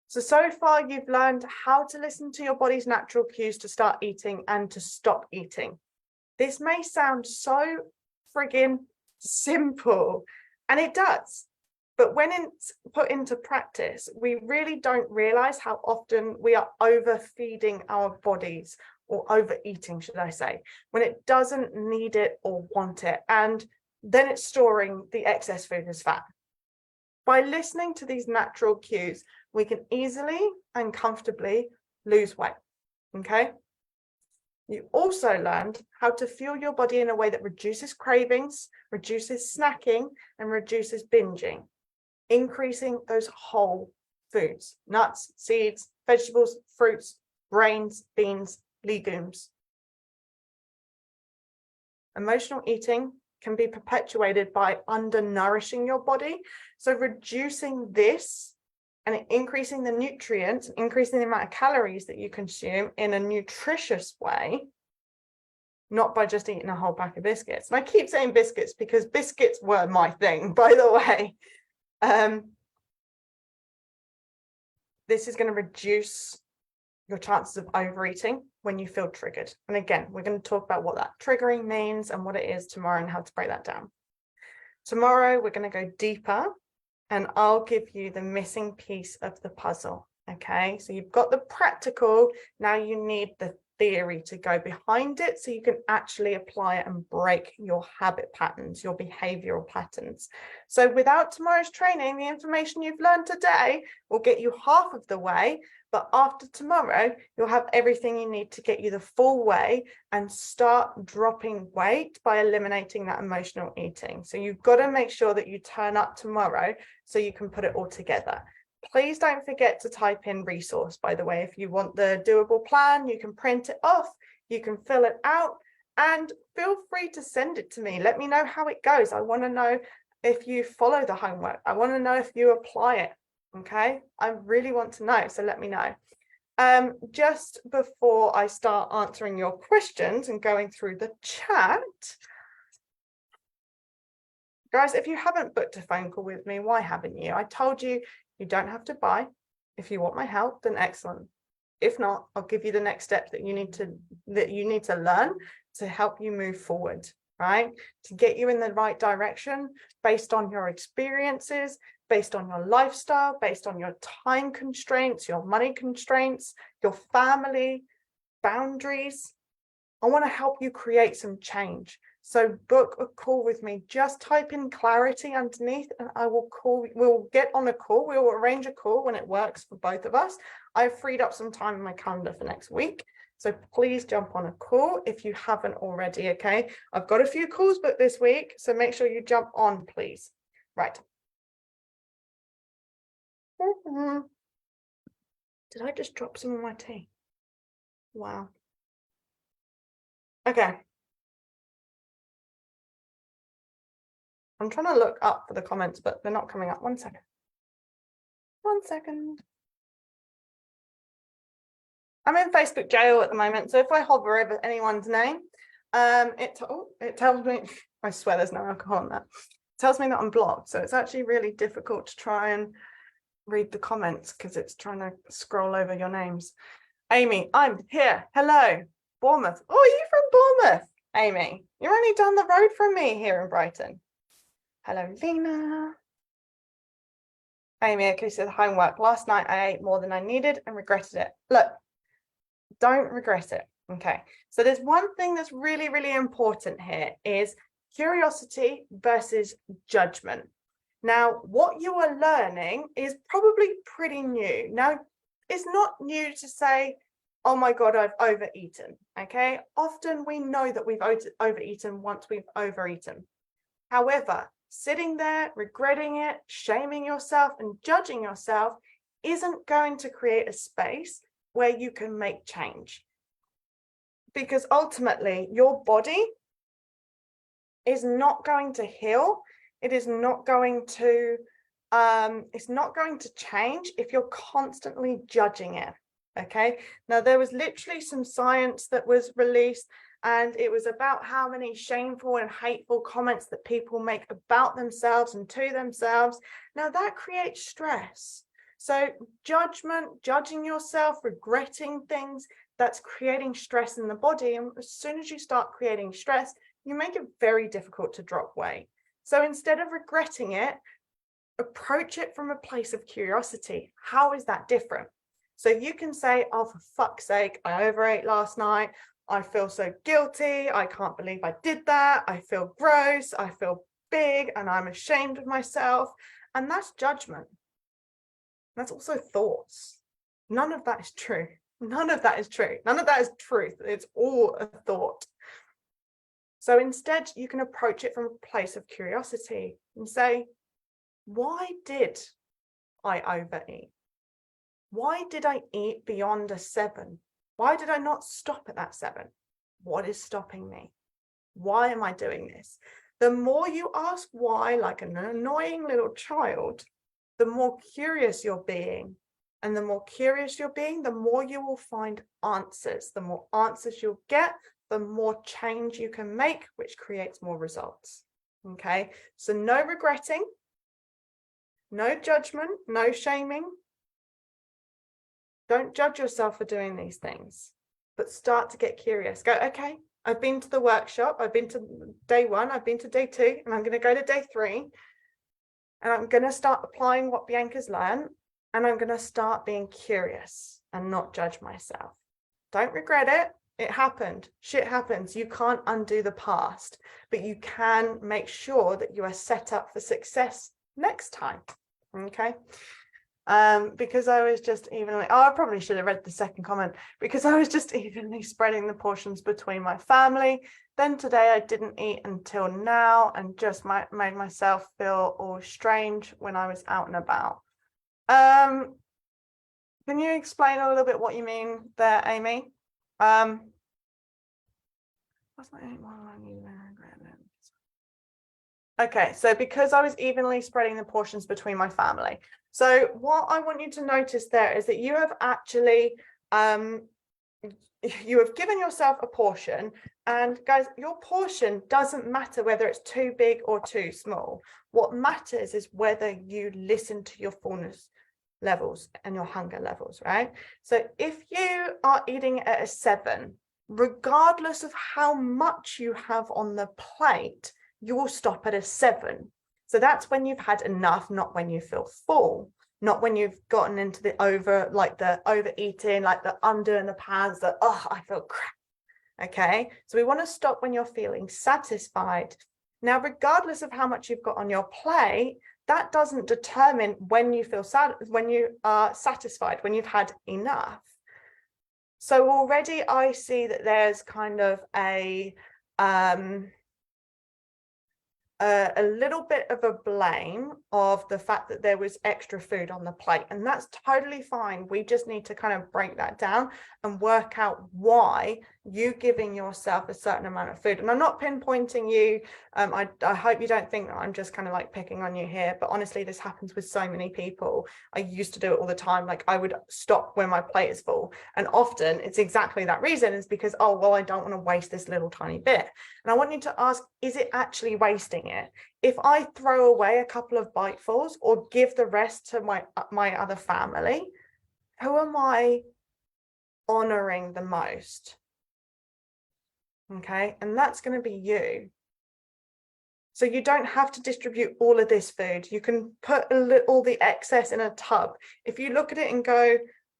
So far you've learned how to listen to your body's natural cues to start eating and to stop eating. This may sound so friggin' simple, and it does, but when it's put into practice, we really don't realize how often we are overfeeding our bodies, or overeating, should I say, when it doesn't need it or want it, and then it's storing the excess food as fat. By listening to these natural cues, we can easily and comfortably lose weight. Okay. You also learned how to fuel your body in a way that reduces cravings, reduces snacking, and reduces binging, increasing those whole foods: nuts, seeds, vegetables, fruits, grains, beans, legumes. Emotional eating can be perpetuated by undernourishing your body. So reducing this and increasing the nutrients, increasing the amount of calories that you consume in a nutritious way, not by just eating a whole pack of biscuits. And I keep saying biscuits because biscuits were my thing, by the way. This is going to reduce your chances of overeating when you feel triggered. And again, we're going to talk about what that triggering means and what it is tomorrow and how to break that down. Tomorrow, we're going to go deeper and I'll give you the missing piece of the puzzle. Okay, so you've got the practical, now you need the theory to go behind it so you can actually apply it and break your habit patterns, your behavioral patterns. So without tomorrow's training, the information you've learned today will get you half of the way, but after tomorrow, you'll have everything you need to get you the full way and start dropping weight by eliminating that emotional eating. So you've got to make sure that you turn up tomorrow so you can put it all together. Please don't forget to type in resource, by the way. If you want the doable plan, you can print it off, you can fill it out, and feel free to send it to me. Let me know how it goes. I want to know if you follow the homework. I want to know if you apply it. Okay, I really want to know, so let me know. Just before I start answering your questions and going through the chat, guys, if you haven't booked a phone call with me, why haven't you? I told you you don't have to buy. If you want my help, then excellent. If not, I'll give you the next step that you need to learn to help you move forward, right? To get you in the right direction based on your experiences, based on your lifestyle, based on your time constraints, your money constraints, your family boundaries. I want to help you create some change. So book a call with me. Just type in clarity underneath and I will call. We'll get on a call. We'll arrange a call when it works for both of us. I've freed up some time in my calendar for next week. So please jump on a call if you haven't already, okay? I've got a few calls booked this week, so make sure you jump on, please. Right. Did I just drop some of my tea? Wow. Okay. I'm trying to look up for the comments, but they're not coming up. 1 second. 1 second. I'm in Facebook jail at the moment, so if I hover over anyone's name, it tells me, I swear there's no alcohol on that. It tells me that I'm blocked, so it's actually really difficult to try and read the comments because it's trying to scroll over your names. Amy, I'm here. Hello. Bournemouth. Oh, are you from Bournemouth? Amy, you're only down the road from me here in Brighton. Hello, Lena. Amy, okay, so the homework. Last night I ate more than I needed and regretted it. Look, don't regret it. Okay, so there's one thing that's really, really important here is curiosity versus judgment. Now, what you are learning is probably pretty new. Now, it's not new to say, oh my God, I've overeaten. Okay, often we know that we've overeaten once we've overeaten. However, sitting there, regretting it, shaming yourself and judging yourself isn't going to create a space where you can make change. Because ultimately, your body is not going to heal. It is not going to, it's not going to change if you're constantly judging it. Okay. Now, there was literally some science that was released, and it was about how many shameful and hateful comments that people make about themselves and to themselves. Now, that creates stress. So judgment, judging yourself, regretting things, that's creating stress in the body. And as soon as you start creating stress, you make it very difficult to drop weight. So instead of regretting it, approach it from a place of curiosity. How is that different? So you can say, oh, for fuck's sake, I overate last night. I feel so guilty. I can't believe I did that. I feel gross. I feel big and I'm ashamed of myself. And that's judgment. That's also thoughts. None of that is true. None of that is true. None of that is truth. It's all a thought. So instead, you can approach it from a place of curiosity and say, why did I overeat? Why did I eat beyond a 7? Why did I not stop at that 7? What is stopping me? Why am I doing this? The more you ask why, like an annoying little child, the more curious you're being. And the more curious you're being, the more you will find answers. The more answers you'll get, the more change you can make, which creates more results. Okay, so no regretting, no judgment, no shaming. Don't judge yourself for doing these things, but start to get curious. Go, okay, I've been to the workshop, I've been to day 1, I've been to day 2, and I'm going to go to day 3. And I'm going to start applying what Bianca's learned, and I'm going to start being curious and not judge myself. Don't regret it. It happened. Shit happens. You can't undo the past, but you can make sure that you are set up for success next time. Okay. Because I was just evenly, I probably should have read the second comment, because I was just evenly spreading the portions between my family. Then today I didn't eat until now and just made myself feel all strange when I was out and about. Can you explain a little bit what you mean there, Amy? Okay, so because I was evenly spreading the portions between my family. So what I want you to notice there is that you have actually, you have given yourself a portion, and guys, your portion doesn't matter whether it's too big or too small. What matters is whether you listen to your fullness levels and your hunger levels, right? So if you are eating at a 7, regardless of how much you have on the plate, you will stop at a 7. So that's when you've had enough, not when you feel full, not when you've gotten into the overeating, like the under in the pants, that, oh, I feel crap. Okay, so we want to stop when you're feeling satisfied. Now, regardless of how much you've got on your plate, that doesn't determine when you feel sad, when you are satisfied, when you've had enough. So already I see that there's kind of a little bit of a blame of the fact that there was extra food on the plate, and that's totally fine. We just need to kind of break that down and work out why you giving yourself a certain amount of food. And I'm not pinpointing you. I hope you don't think that I'm just kind of like picking on you here, but honestly, this happens with so many people. I used to do it all the time. Like, I would stop when my plate is full, and often it's exactly that reason. Is because, oh, well, I don't want to waste this little tiny bit. And I want you to ask, is it actually wasting it? If I throw away a couple of bitefuls or give the rest to my other family, who am I honoring the most? Okay, and that's going to be you. So you don't have to distribute all of this food. You can put all the excess in a tub. If you look at it and go,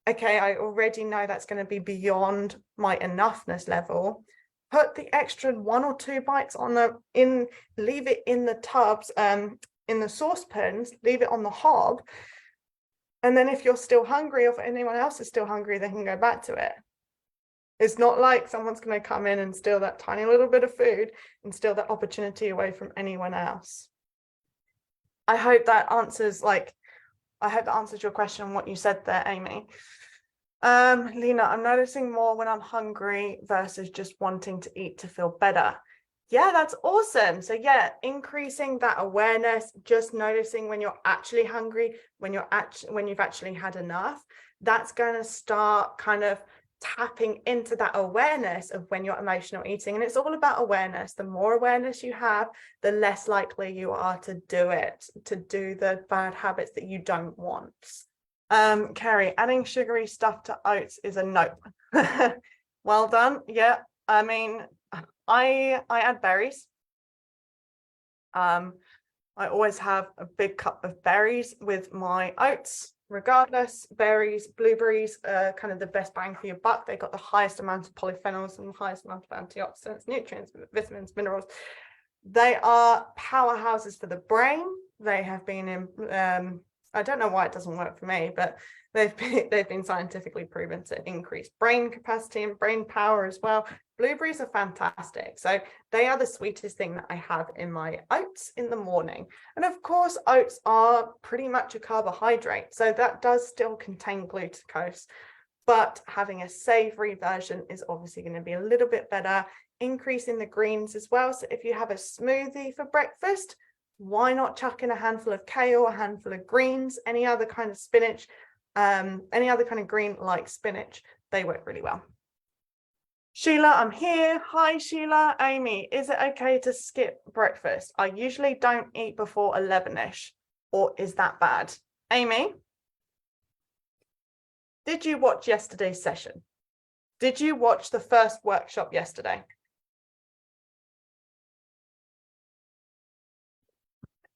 okay, I already know that's going to be beyond my enoughness level, put the extra 1 or 2 bites leave it in the tubs, in the saucepans, leave it on the hob. And then if you're still hungry, or if anyone else is still hungry, they can go back to it. It's not like someone's going to come in and steal that tiny little bit of food and steal that opportunity away from anyone else. I hope that answers your question on what you said there, Amy. Lena, I'm noticing more when I'm hungry versus just wanting to eat to feel better. Yeah, that's awesome. So yeah, increasing that awareness, just noticing when you're actually hungry, when you've actually had enough, that's going to start kind of tapping into that awareness of when you're emotional eating. And it's all about awareness. The more awareness you have, the less likely you are to do the bad habits that you don't want. Carrie, adding sugary stuff to oats is a nope. Well done. Yeah, I mean, I add berries. I always have a big cup of berries with my oats. Regardless, berries, blueberries are kind of the best bang for your buck. They've got the highest amount of polyphenols and the highest amount of antioxidants, nutrients, vitamins, minerals. They are powerhouses for the brain. They have been in, I don't know why it doesn't work for me, but they've been scientifically proven to increase brain capacity and brain power as well. Blueberries are fantastic. So they are the sweetest thing that I have in my oats in the morning. And of course, oats are pretty much a carbohydrate. So that does still contain glucose, but having a savory version is obviously going to be a little bit better. Increasing the greens as well. So if you have a smoothie for breakfast, why not chuck in a handful of kale, a handful of greens, any other kind of spinach, any other kind of green like spinach? They work really well. Sheila, I'm here. Hi, Sheila. Amy, is it okay to skip breakfast? I usually don't eat before 11ish, or is that bad? Amy, did you watch yesterday's session? Did you watch the first workshop yesterday?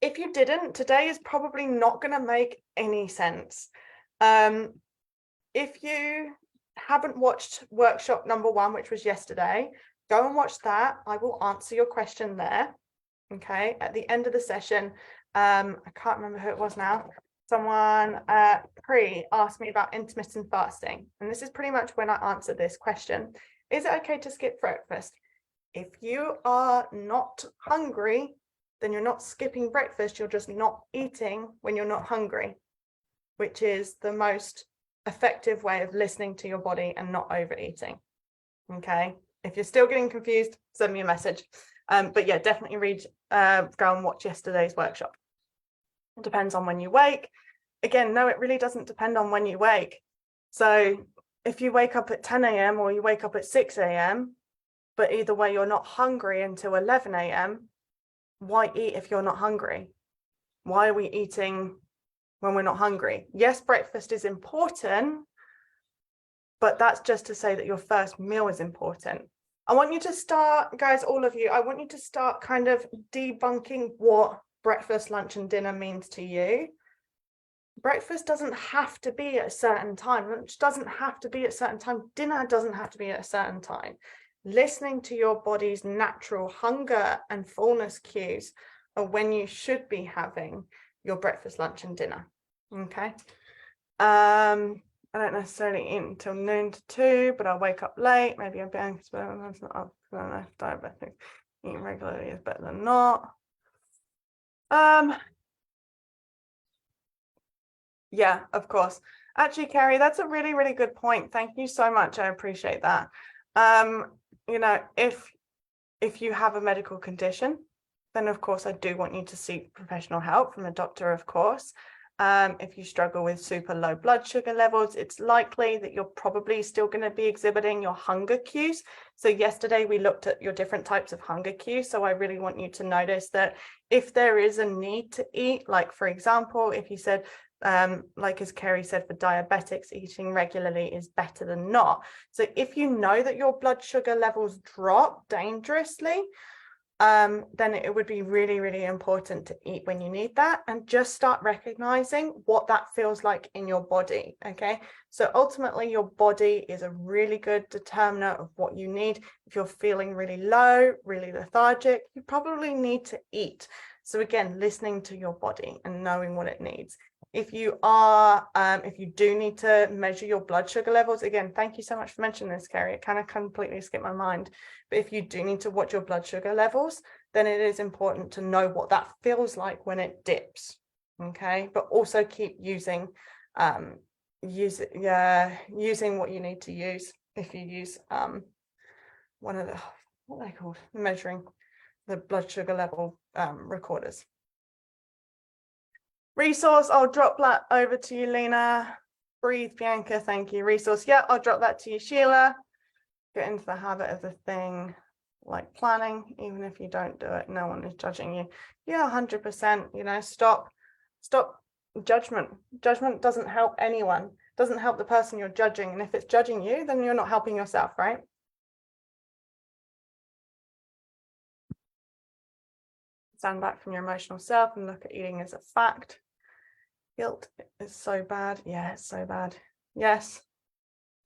If you didn't, today is probably not going to make any sense. If you haven't watched workshop number 1, which was yesterday, go and watch that. I will answer your question there. Okay, at the end of the session, I can't remember who it was now. Someone asked me about intermittent fasting, and this is pretty much when I answered this question. Is it okay to skip breakfast? If you are not hungry, then you're not skipping breakfast, you're just not eating when you're not hungry, which is the most effective way of listening to your body and not overeating. Okay, if you're still getting confused, send me a message. But yeah, definitely go and watch yesterday's workshop. It depends on when you wake. Again, no, it really doesn't depend on when you wake. So if you wake up at 10 a.m. or you wake up at 6 a.m., but either way, you're not hungry until 11 a.m., why eat if you're not hungry? Why are we eating when we're not hungry? Yes, breakfast is important, but that's just to say that your first meal is important. I want you to start, guys, all of you, I want you to start kind of debunking what breakfast, lunch, and dinner means to you. Breakfast doesn't have to be at a certain time. Lunch doesn't have to be at a certain time. Dinner doesn't have to be at a certain time. Listening to your body's natural hunger and fullness cues are when you should be having your breakfast, lunch, and dinner. Okay. I don't necessarily eat until noon to 2, but I'll wake up late. Maybe I'm being diabetic. Eating regularly is better than not. Yeah, of course. Actually, Carrie, that's a really, really good point. Thank you so much. I appreciate that. You know, if you have a medical condition, then of course I do want you to seek professional help from a doctor, of course. If you struggle with super low blood sugar levels, it's likely that you're probably still going to be exhibiting your hunger cues. So yesterday we looked at your different types of hunger cues. So I really want you to notice that if there is a need to eat, like for example, if you said, like as Kerry said, for diabetics, eating regularly is better than not. So if you know that your blood sugar levels drop dangerously, then it would be really, really important to eat when you need that and just start recognizing what that feels like in your body. Okay, so ultimately your body is a really good determiner of what you need. If you're feeling really low, really lethargic, you probably need to eat. So again, listening to your body and knowing what it needs. If you do need to measure your blood sugar levels, again, thank you so much for mentioning this, Kerry. It kind of completely skipped my mind. But if you do need to watch your blood sugar levels, then it is important to know what that feels like when it dips. Okay, but also keep using using what you need to use. If you use one of the, what are they called, measuring the blood sugar level recorders. Resource, I'll drop that over to you, Lena. Breathe, Bianca, thank you. Resource, yeah, I'll drop that to you, Sheila. Get into the habit of the thing like planning, even if you don't do it, no one is judging you. Yeah, 100%, you know, stop judgment. Judgment doesn't help anyone, doesn't help the person you're judging. And if it's judging you, then you're not helping yourself, right? Stand back from your emotional self and look at eating as a fact. Guilt is so bad. Yeah, it's so bad. Yes.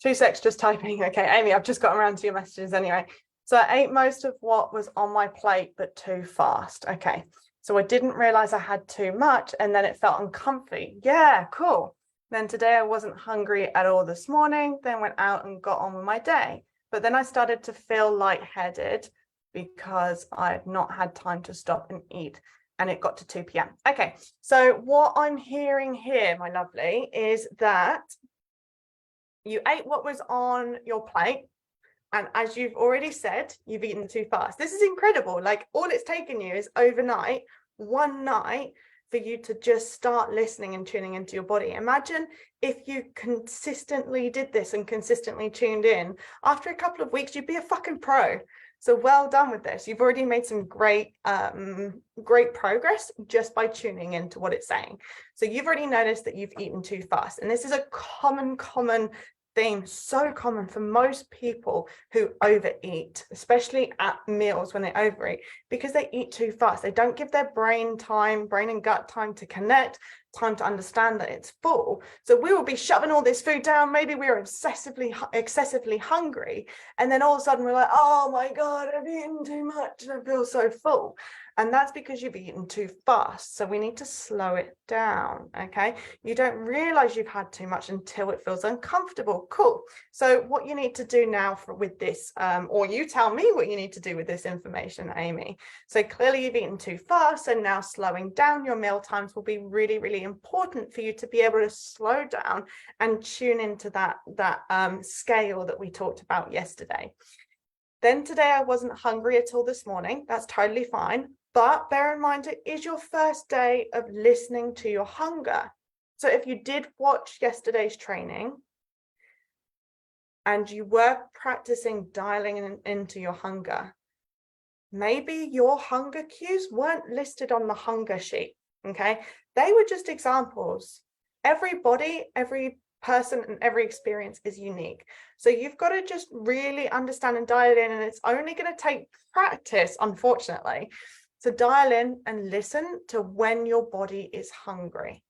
2 secs, just typing. Okay, Amy, I've just got around to your messages anyway. So I ate most of what was on my plate, but too fast. Okay, so I didn't realize I had too much and then it felt uncomfy. Yeah, cool. Then today I wasn't hungry at all this morning, then went out and got on with my day. But then I started to feel lightheaded because I had not had time to stop and eat. And it got to 2 p.m. Okay, so what I'm hearing here, my lovely, is that you ate what was on your plate. And as you've already said, you've eaten too fast. This is incredible. Like all it's taken you is overnight, one night, for you to just start listening and tuning into your body. Imagine if you consistently did this and consistently tuned in. After a couple of weeks, you'd be a fucking pro. So well done with this. You've already made some great progress just by tuning into what it's saying. So you've already noticed that you've eaten too fast. And this is a common theme, so common for most people who overeat, especially at meals when they overeat, because they eat too fast. They don't give their brain and gut time to connect, time to understand that it's full. So we will be shoving all this food down. Maybe we're excessively hungry. And then all of a sudden we're like, oh my God, I've eaten too much and I feel so full. And that's because you've eaten too fast. So we need to slow it down, okay? You don't realize you've had too much until it feels uncomfortable. Cool. So what you need to do now with this, or you tell me what you need to do with this information, Amy. So clearly you've eaten too fast, and now slowing down your meal times will be really, really important for you to be able to slow down and tune into that scale that we talked about yesterday. Then today I wasn't hungry at all this morning. That's totally fine. But bear in mind, it is your first day of listening to your hunger. So if you did watch yesterday's training and you were practicing dialing into your hunger, maybe your hunger cues weren't listed on the hunger sheet, okay? They were just examples. Everybody, every person and every experience is unique. So you've got to just really understand and dial it in, and it's only going to take practice, unfortunately, to dial in and listen to when your body is hungry,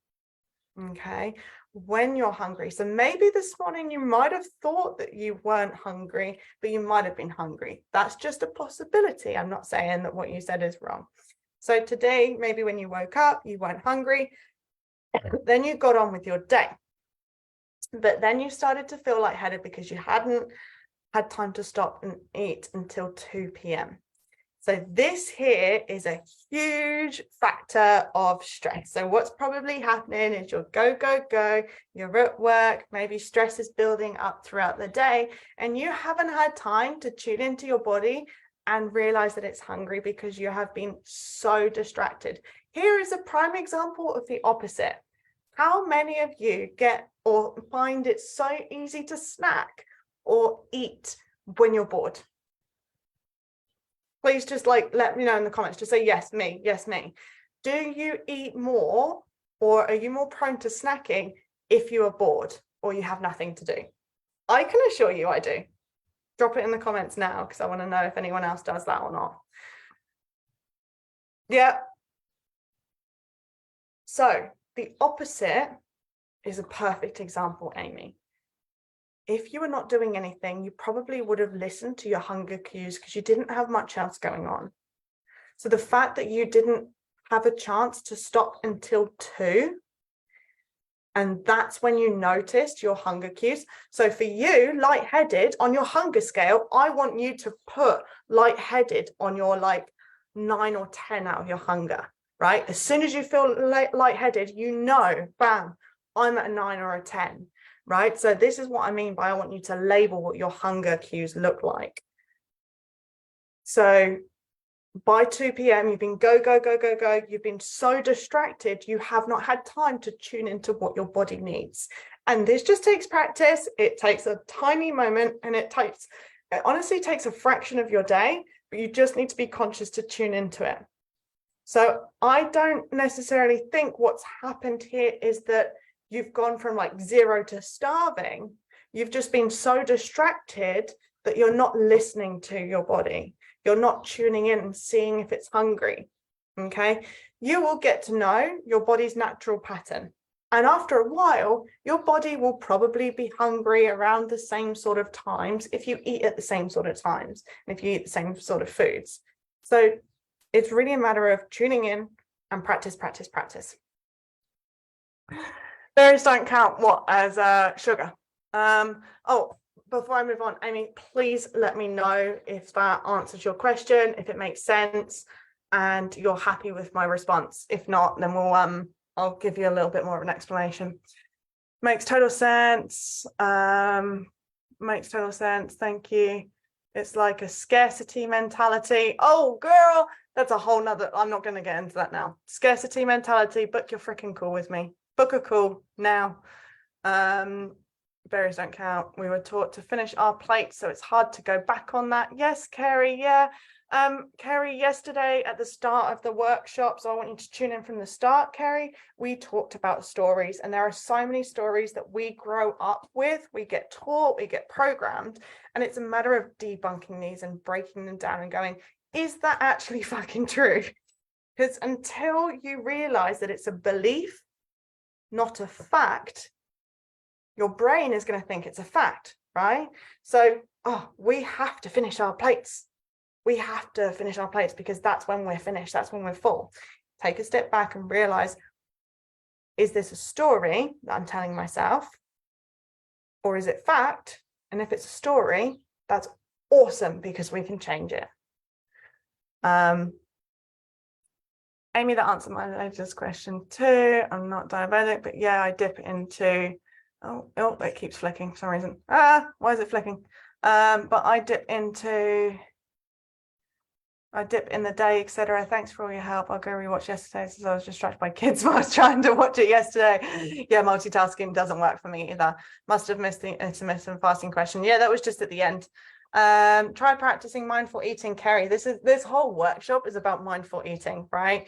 okay? When you're hungry. So maybe this morning you might have thought that you weren't hungry, but you might have been hungry. That's just a possibility. I'm not saying that what you said is wrong. So today, maybe when you woke up, you weren't hungry, then you got on with your day. But then you started to feel lightheaded because you hadn't had time to stop and eat until 2 p.m. So this here is a huge factor of stress. So what's probably happening is you're go, you're at work, maybe stress is building up throughout the day, and you haven't had time to tune into your body and realize that it's hungry because you have been so distracted. Here is a prime example of the opposite. How many of you get or find it so easy to snack or eat when you're bored? Please just let me know in the comments. Just say yes, me. Yes, me. Do you eat more, or are you more prone to snacking if you are bored or you have nothing to do? I can assure you I do. Drop it in the comments now because I want to know if anyone else does that or not. Yeah. So the opposite is a perfect example, Amy. If you were not doing anything, you probably would have listened to your hunger cues because you didn't have much else going on. So the fact that you didn't have a chance to stop until 2, and that's when you noticed your hunger cues. So for you, lightheaded on your hunger scale, I want you to put lightheaded on your 9 or 10 out of your hunger, right? As soon as you feel lightheaded, you know, bam, I'm at a 9 or a 10. Right? So this is what I mean by I want you to label what your hunger cues look like. So by 2 p.m, you've been go. You've been so distracted, you have not had time to tune into what your body needs. And this just takes practice. It takes a tiny moment, and it honestly takes a fraction of your day, but you just need to be conscious to tune into it. So I don't necessarily think what's happened here is that you've gone from 0 to starving. You've just been so distracted that you're not listening to your body. You're not tuning in and seeing if it's hungry, okay? You will get to know your body's natural pattern. And after a while, your body will probably be hungry around the same sort of times if you eat at the same sort of times, and if you eat the same sort of foods. So it's really a matter of tuning in and practice. Berries don't count as sugar. Oh, before I move on, Amy, please let me know if that answers your question, if it makes sense, and you're happy with my response. If not, then I'll give you a little bit more of an explanation. Makes total sense. Makes total sense. Thank you. It's like a scarcity mentality. Oh, girl, that's a whole nother. I'm not going to get into that now. Scarcity mentality. Book your freaking call with me. Book a call now. Berries don't count. We were taught to finish our plate, so it's hard to go back on that. Yes, Kerry. Yeah. Kerry, yesterday at the start of the workshop, so I want you to tune in from the start, Kerry, we talked about stories, and there are so many stories that we grow up with, we get taught, we get programmed, and it's a matter of debunking these and breaking them down and going, is that actually fucking true? Because until you realize that it's a belief, not a fact, your brain is going to think it's a fact, right? So, we have to finish our plates. We have to finish our plates because that's when we're finished. That's when we're full. Take a step back and realize, is this a story that I'm telling myself? Or is it fact? And if it's a story, that's awesome because we can change it. Amy, that answered my latest question too. I'm not diabetic, but yeah, I dip into, oh, it keeps flicking for some reason. Why is it flicking? But I dip in the day, etc. Thanks for all your help. I'll go rewatch yesterday's as I was distracted by kids while I was trying to watch it yesterday. Yeah, multitasking doesn't work for me either. Must have missed the intermittent fasting question. Yeah, that was just at the end. Try practicing mindful eating, Kerry. This whole workshop is about mindful eating, right?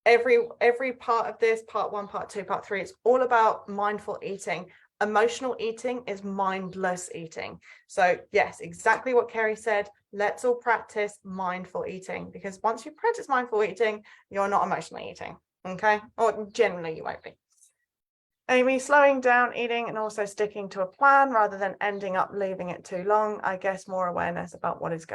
Every part of this, part 1, part 2, part 3, it's all about mindful eating. Emotional eating is mindless eating. So yes, exactly what Kerry said. Let's all practice mindful eating, because once you practice mindful eating, you're not emotionally eating, okay? Or generally you won't be. Amy, slowing down eating and also sticking to a plan rather than ending up leaving it too long. I guess more awareness about what is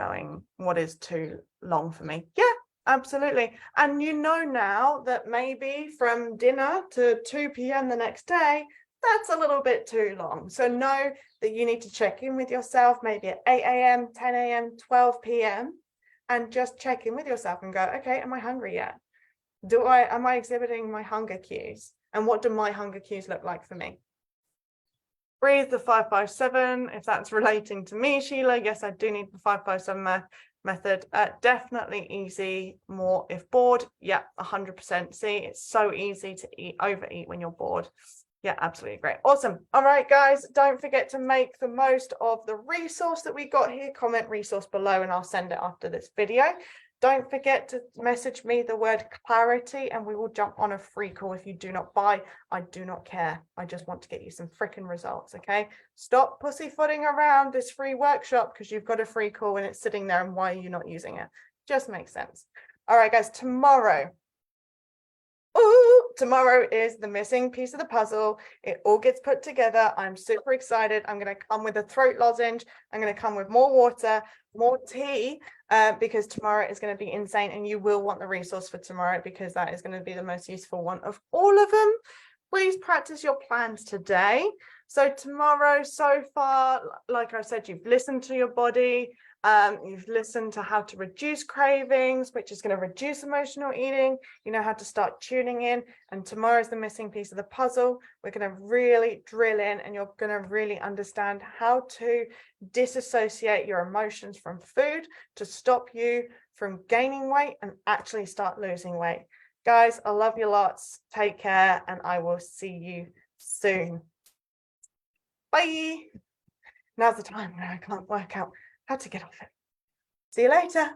too long for me. Yeah, absolutely. And you know now that maybe from dinner to 2 p.m. the next day, that's a little bit too long. So know that you need to check in with yourself, maybe at 8 a.m., 10 a.m., 12 p.m., and just check in with yourself and go, okay, am I hungry yet? Am I exhibiting my hunger cues? And what do my hunger cues look like for me? Breathe the 5-5-7. If that's relating to me, Sheila, yes, I do need the 5-5-7 method. Definitely easy, more if bored. Yeah, 100%. See, it's so easy to overeat when you're bored. Yeah, absolutely great. Awesome. All right, guys, don't forget to make the most of the resource that we got here. Comment resource below and I'll send it after this video. Don't forget to message me the word clarity and we will jump on a free call. If you do not buy, I do not care. I just want to get you some freaking results, okay? Stop pussyfooting around this free workshop because you've got a free call and it's sitting there, and why are you not using it? Just makes sense. All right, guys, tomorrow is the missing piece of the puzzle. It all gets put together. I'm super excited. I'm going to come with a throat lozenge. I'm going to come with more water, more tea, because tomorrow is going to be insane, and you will want the resource for tomorrow because that is going to be the most useful one of all of them. Please practice your plans today. So tomorrow, so far, like I said, you've listened to your body. You've listened to how to reduce cravings, which is going to reduce emotional eating. You know how to start tuning in. And tomorrow is the missing piece of the puzzle. We're going to really drill in, and you're going to really understand how to disassociate your emotions from food to stop you from gaining weight and actually start losing weight. Guys, I love you lots. Take care, and I will see you soon. Bye. Now's the time when I can't work out how to get off it. See you later.